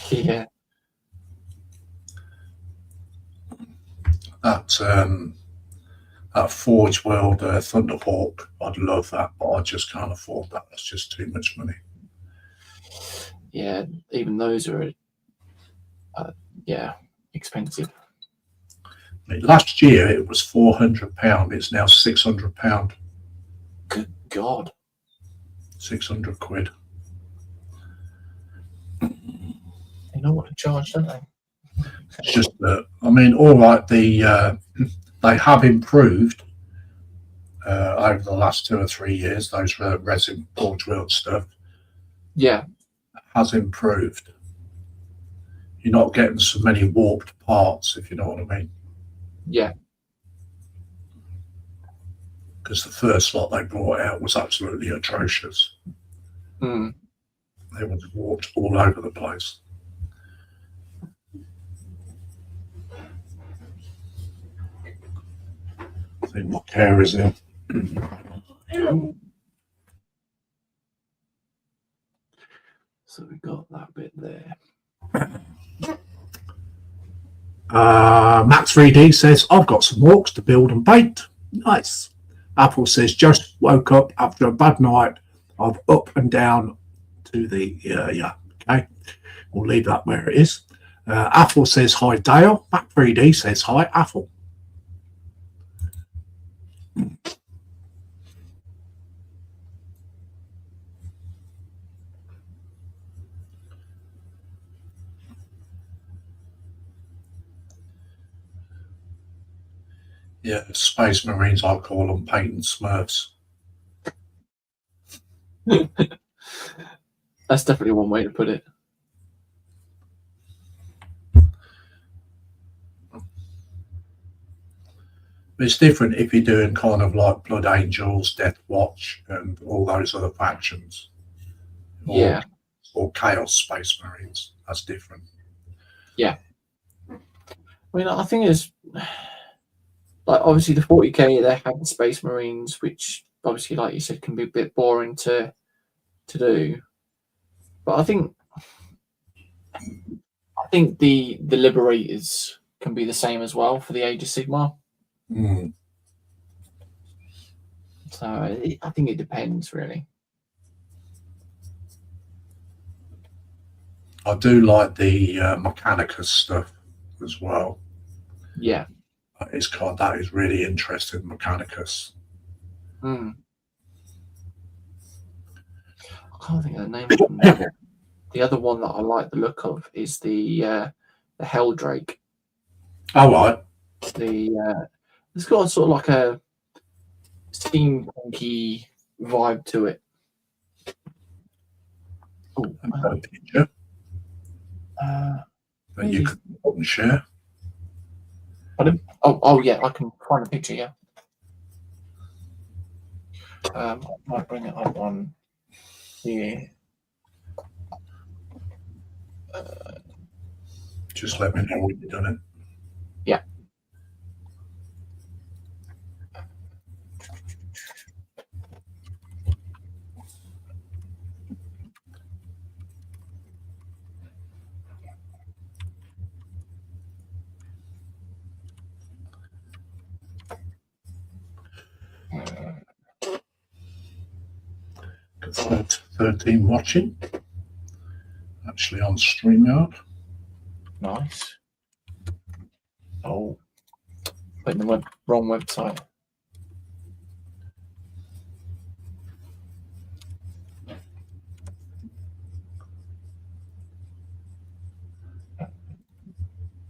Yeah. that Forge World Thunderhawk. I'd love that, but I just can't afford that. That's just too much money. Yeah, even those are, expensive. I mean, last year it was £400. It's now £600. Good God. 600 quid. They know what to charge, don't they? It's just that, I mean, all right, they have improved over the last 2 or 3 years. Those resin Forge World stuff Yeah. has improved. You're not getting so many warped parts, if you know what I mean. Yeah. Because the first lot they brought out was absolutely atrocious. Mm. They were warped all over the place. I think my care is in. So we got that bit there. Max 3D says, I've got some orcs to build and paint. Nice. Apple says, just woke up after a bad night of up and down to the, okay. We'll leave that where it is. Apple says, hi, Dale. Mac 3D says, hi, Apple. Yeah, Space Marines, I call them painting Smurfs. That's definitely one way to put it. It's different if you're doing kind of like Blood Angels, Death Watch, and all those other factions. Yeah. Or Chaos Space Marines. That's different. Yeah. I mean, I think it's like obviously the 40k they have the Space Marines, which obviously, like you said, can be a bit boring to do. But I think the Liberators can be the same as well for the Age of Sigmar. Mm. So I think it depends, really. I do like the Mechanicus stuff as well. Yeah. That is really interesting, Mechanicus. Mm. I can't think of the name of them now. The other one that I like the look of is the Helldrake. Oh, right. It's got sort of like a steampunky vibe to it. Oh, I've got a picture that you can put and share. Oh yeah, I can find a picture. Yeah. I might bring it up on here. Just let me know when you've done it. Yeah. Got 13 watching. Actually on StreamYard. Nice. Oh, put in the wrong website.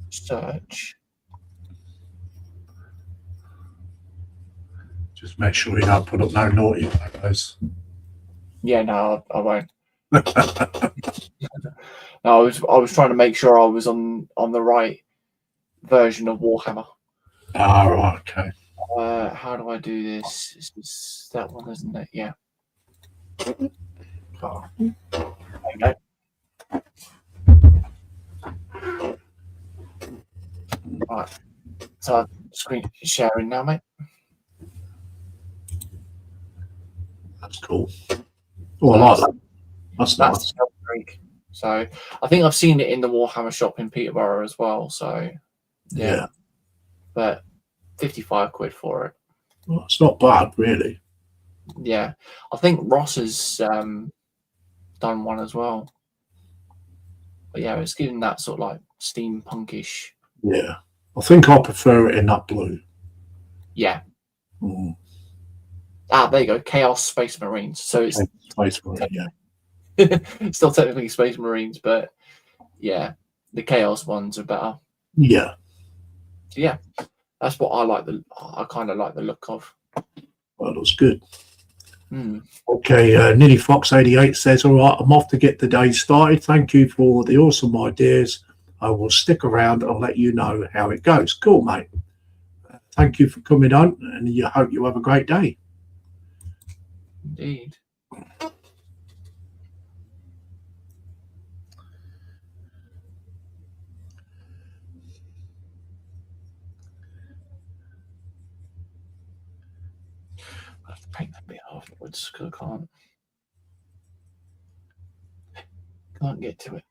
Search. Just make sure you don't put up no naughty photos. Yeah, no, I won't. No, I was trying to make sure I was on the right version of Warhammer. Ah, right, okay. How do I do this? It's that one, isn't it? Yeah. Oh. Okay. Right. So screen sharing now, mate. That's cool. Oh, I like that. That's nice. So I think I've seen it in the Warhammer shop in Peterborough as well. So yeah. but 55 quid for it. Well, it's not bad, really. Yeah, I think Ross has done one as well. But yeah, it's giving that sort of like steampunkish. Yeah. I think I prefer it in that blue. Yeah. Mm. Ah, there you go. Chaos Space Marines. So it's Space Marine, yeah. still technically Space Marines, but yeah, the Chaos ones are better. Yeah. So yeah, that's what I like. I kind of like the look of. Well, that's good. Hmm. Okay, Nitty Fox 88 says, all right, I'm off to get the day started. Thank you for the awesome ideas. I will stick around and let you know how it goes. Cool, mate. Thank you for coming on, and you hope you have a great day. Indeed. I have to paint that bit afterwards because I can't get to it.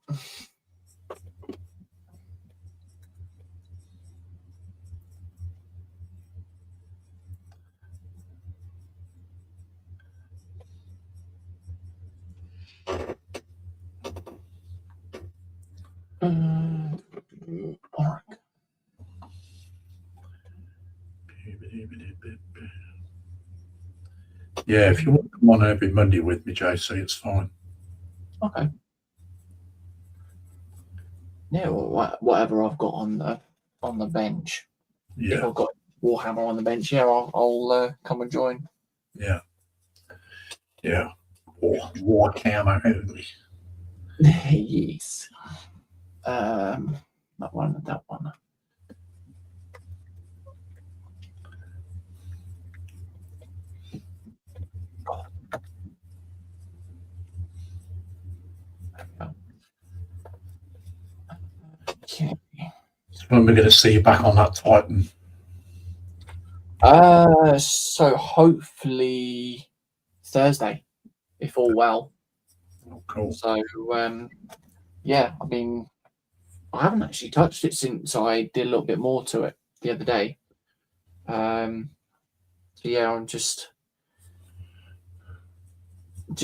Alright. Yeah, if you want to come on every Monday with me, JC, it's fine. Okay. Yeah, well, whatever I've got on the bench. If Yeah, I've got Warhammer on the bench, yeah, I'll come and join. yeah, yeah. Warhammer only. Yes. That one. Okay. So when we're going to see you back on that Titan? So hopefully Thursday, if all well. Oh, cool. So yeah, I mean, I haven't actually touched it since I did a little bit more to it the other day. So yeah, I'm just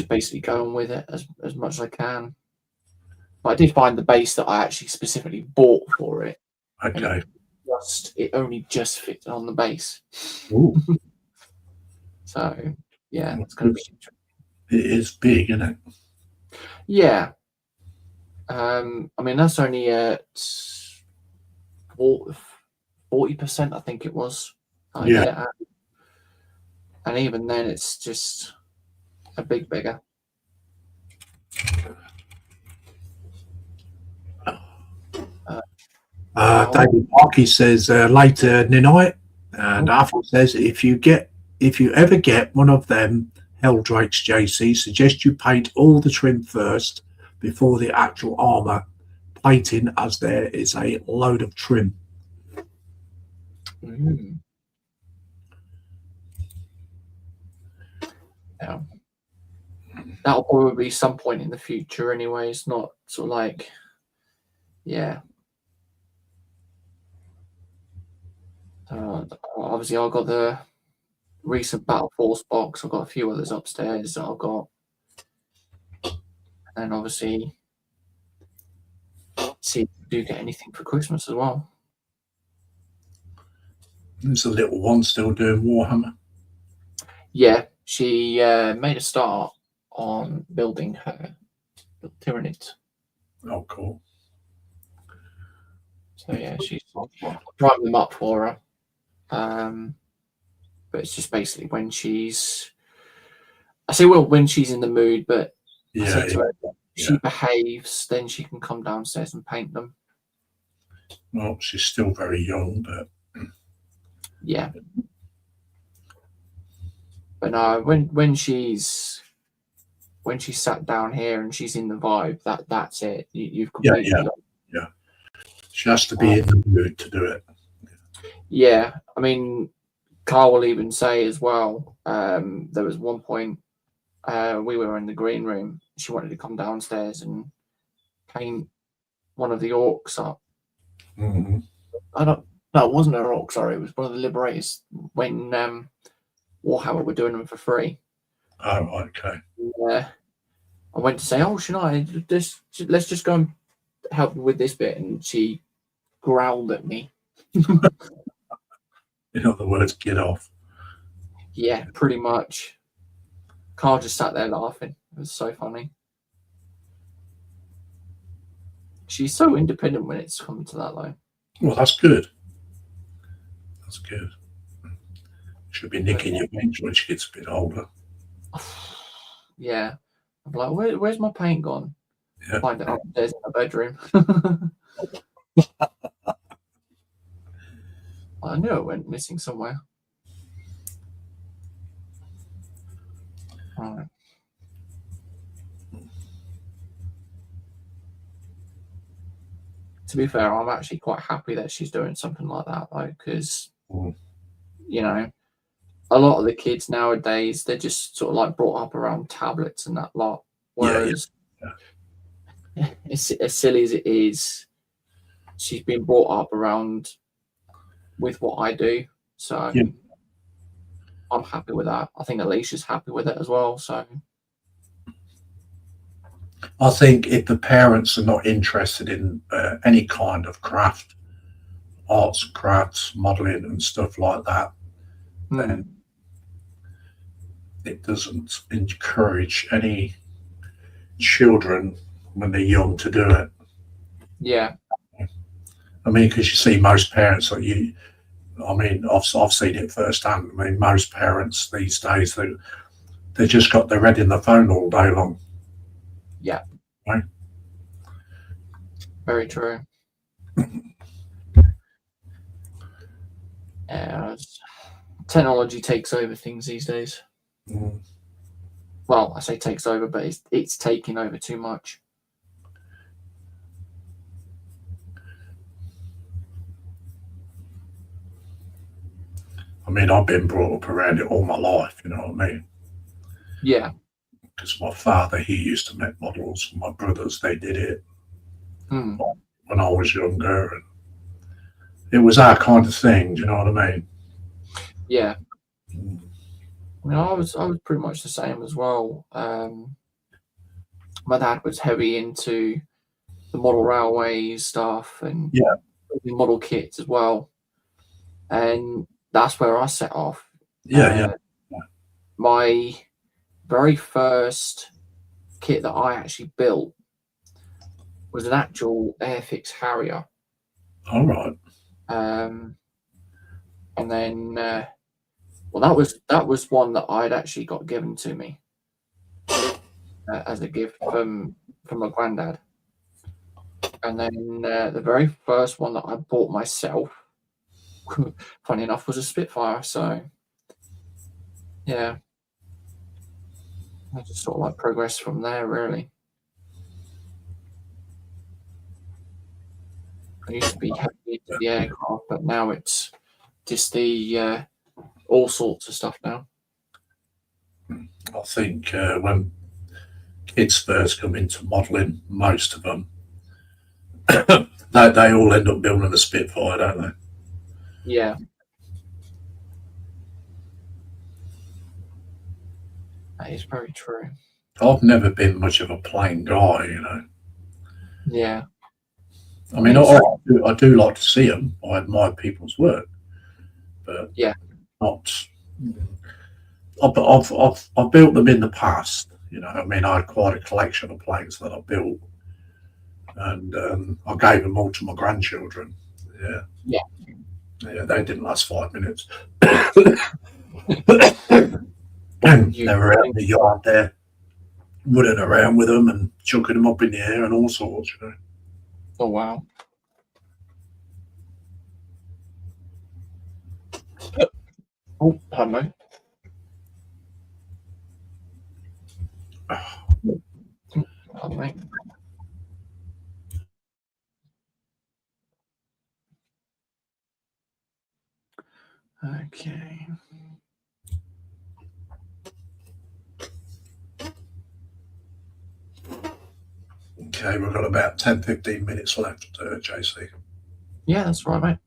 basically going with it as much as I can. But I did find the base that I actually specifically bought for it. Okay. It only just fits on the base. Ooh. So yeah, it's going to be interesting. It is big, isn't it? Yeah. I mean, that's only at 40%, I think it was. Yeah. And even then, it's just a bigger. David Markey says later tonight, and Arthur says if you ever get one of them Helldrakes, JC, suggest you paint all the trim first before the actual armor plating, as there is a load of trim. Mm. Yeah. That'll probably be some point in the future anyway. It's not sort of like, yeah. Obviously, I've got the recent Battle Force box. I've got a few others upstairs that I've got. And obviously, see if we do get anything for Christmas as well. There's a little one still doing Warhammer. Yeah, she made a start on building her Tyranid. Oh, cool. So yeah, she's driving them up for her. But it's just basically when she's, I say, well, when she's in the mood, but I say to her, if she behaves, then she can come downstairs and paint them. Well, she's still very young, but yeah. But no, when she's sat down here and she's in the vibe, that's it. You've completely yeah. She has to be in the mood to do it. Yeah, I mean, Carl will even say as well. There was one point we were in the green room. She wanted to come downstairs and paint one of the orcs up. Mm-hmm. I No, it wasn't a rock. Sorry, it was one of the Liberators when Warhammer were doing them for free. Oh, okay. Yeah, I went to say, "Oh, should I just let's just go and help with this bit?" And she growled at me. In other words, get off. Yeah, pretty much. Carl just sat there laughing. It was so funny. She's so independent when it's come to that, though. Well, that's good. That's good. She'll be nicking your bench when she gets a bit older. Yeah. I'm like, where's my paint gone? Yeah. Find it upstairs in the bedroom. I knew it went missing somewhere. All right. To be fair, I'm actually quite happy that she's doing something like that, though, because, you know, a lot of the kids nowadays, they're just sort of like brought up around tablets and that lot. Whereas, as silly as it is, she's been brought up around with what I do. So I'm happy with that. I think Alicia's happy with it as well. So I think if the parents are not interested in any kind of craft, arts, crafts, modelling, and stuff like that, then it doesn't encourage any children when they're young to do it. Yeah. I mean, because you see most parents, like you, I mean, I've seen it firsthand. I mean, most parents these days, they just got their head in the phone all day long. Yeah. Right? Very true. Technology takes over things these days. Well, I say takes over, but it's taking over too much. I mean, I've been brought up around it all my life, you know what I mean? Yeah. Because my father, he used to make models. My brothers, they did it when I was younger. And it was our kind of thing, do you know what I mean? Yeah. I mean, I was pretty much the same as well. My dad was heavy into the model railway stuff and model kits as well, and that's where I set off. My very first kit that I actually built was an actual Airfix Harrier. All right. And then, well, that was one that I'd actually got given to me as a gift from my granddad. And then the very first one that I bought myself, funny enough, was a Spitfire. So, yeah, I just sort of like progressed from there, really. I used to be heavy into the aircraft, but now it's just the all sorts of stuff now. I think when kids first come into modelling, most of them, they all end up building a Spitfire, don't they? Yeah. That is very true. I've never been much of a plane guy, you know. Yeah. I mean, I do like to see them. I admire people's work, but not. I've built them in the past. You know, I mean, I had quite a collection of planes that I built, and I gave them all to my grandchildren. Yeah, they didn't last 5 minutes. They were out in the yard there, wooding around with them and chucking them up in the air and all sorts, you know. Oh, wow. Oh, pardon me. Pardon me. Okay. Okay, we've got about 10, 15 minutes left, JC. Yeah, that's right, mate.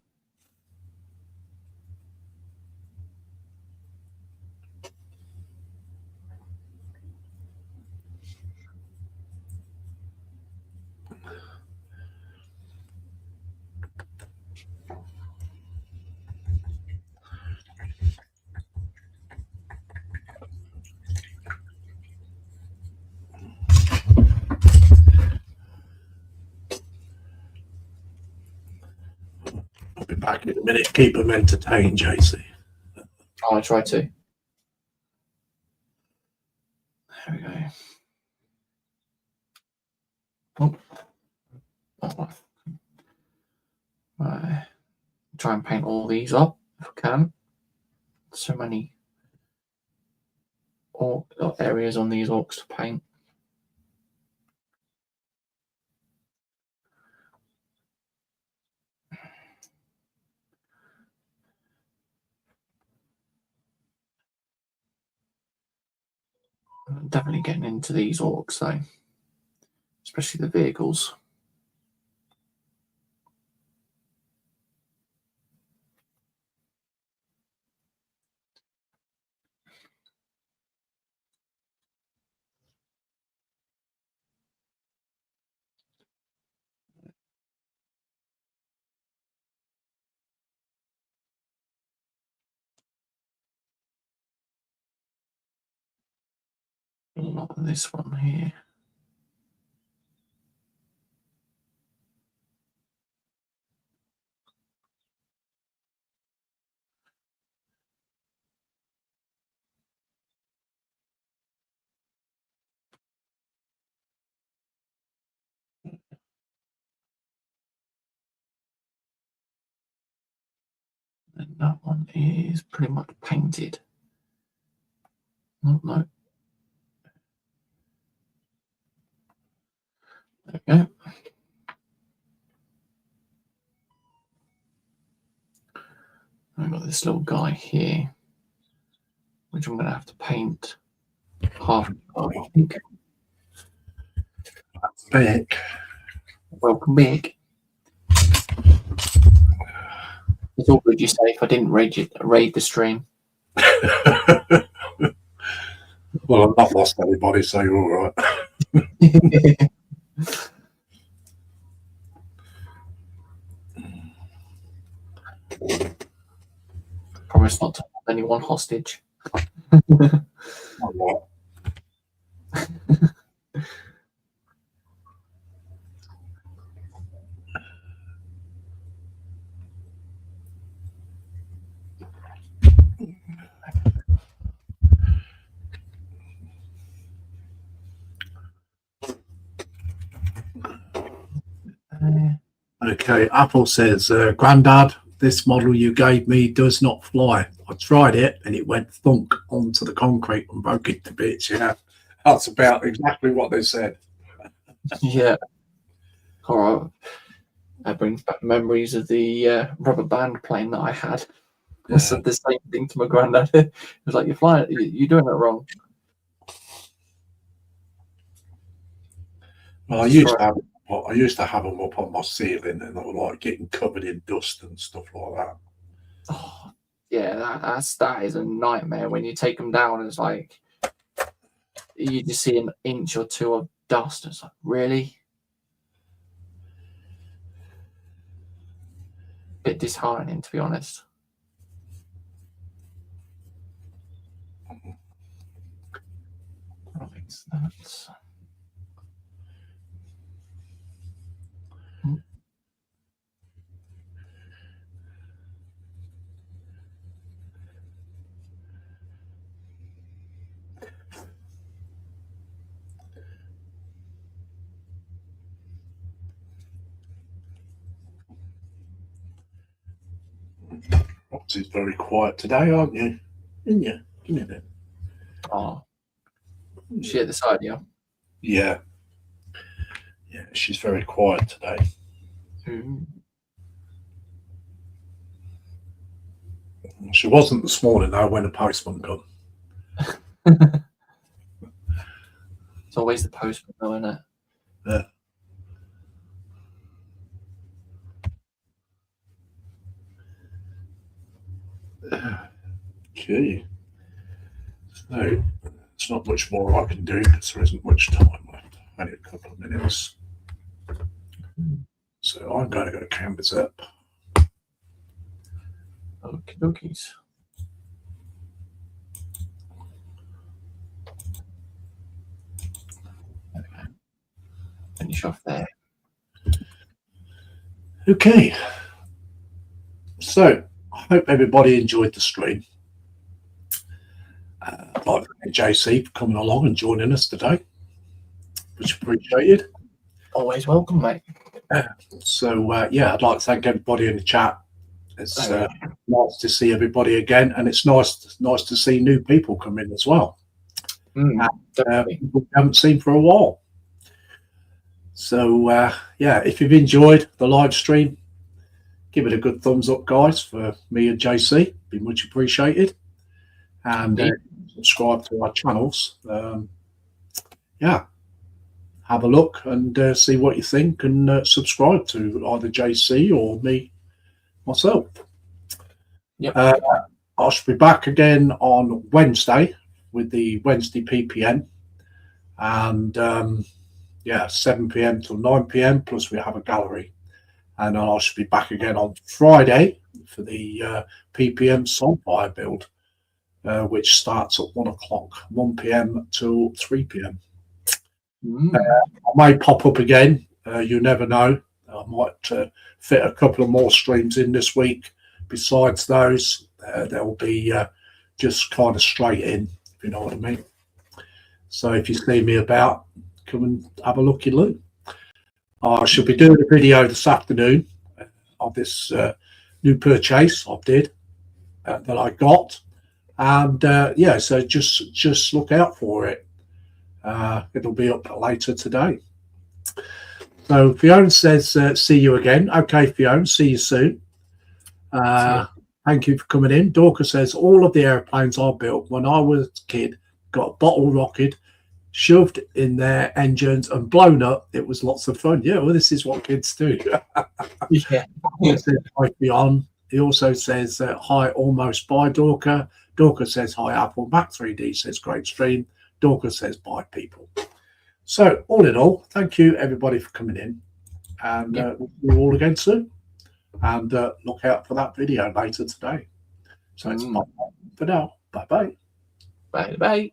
back in a minute. Keep them entertained, JC. I try to. There we go. Oh. Oh. Right. Try and paint all these up if I can. So many areas on these orcs to paint. I'm definitely getting into these orcs though, especially the vehicles. Not this one here. And that one is pretty much painted. Oh, no. There we go. I've got this little guy here, which I'm going to have to paint half. I think. Back. Welcome back. It's all good, you say, if I didn't raid the stream. Well, I've not lost anybody, so you're all right. Promise not to hold anyone hostage. Okay, Apple says, Grandad, this model you gave me does not fly. I tried it and it went thunk onto the concrete and broke it to bits. Yeah, that's about exactly what they said. Yeah. All right. That brings back memories of the rubber band plane that I had. I said the same thing to my granddad. It was like, you're flying, you're doing it wrong. Well, I used to have them up on my ceiling, and they were like getting covered in dust and stuff like that. Oh, yeah, that is a nightmare when you take them down. And it's like you just see an inch or two of dust. It's like, really? Bit disheartening, to be honest. Right, that's. Roxy's very quiet today, aren't you? Isn't you? Give me that. Oh, she at the side, yeah. Yeah. Yeah, she's very quiet today. She wasn't this morning, though, when the postman got. It's always the postman, though, isn't it? Yeah. Okay. So, it's not much more I can do because there isn't much time left. Only a couple of minutes. So I'm going to go to canvas up. Okie dokies. Finish off there. Okay. So I hope everybody enjoyed the stream. I'd like to thank JC for coming along and joining us today, which appreciated. Always welcome, mate. So yeah, I'd like to thank everybody in the chat. It's nice to see everybody again, and it's nice to see new people come in as well. We haven't seen for a while. So yeah, if you've enjoyed the live stream, give it a good thumbs up, guys, for me and JC. Be much appreciated. And subscribe to our channels. Yeah, have a look and see what you think, and subscribe to either JC or me myself. Yep. I should be back again on Wednesday with the Wednesday PPN, and yeah, 7 p.m. till 9 p.m. plus we have a gallery, and I should be back again on Friday for the PPM Soulfire build, which starts at 1 o'clock, 1 p.m. till 3 p.m. I may pop up again. You never know. I might fit a couple of more streams in this week. Besides those, they'll be just kind of straight in, if you know what I mean. So if you see me about, come and have a looky loo. I shall be doing a video this afternoon of this new purchase I did that I got, and yeah, so just look out for it. It'll be up later today. So Fiona says, see you again. Okay, Fiona, see you soon. Thank you for coming in. Dorcas says, all of the airplanes I built when I was a kid got a bottle rocket shoved in their engines and blown up. It was lots of fun. Yeah, well, this is what kids do. Yeah. He also says, hi, almost bye, Dorcas. Dorcas says, hi, Apple. Mac 3D says, great stream. Dorcas says, bye, people. So, all in all, thank you, everybody, for coming in. And we'll see you all again soon. And look out for that video later today. So, it's bye for now. Bye-bye. Bye-bye.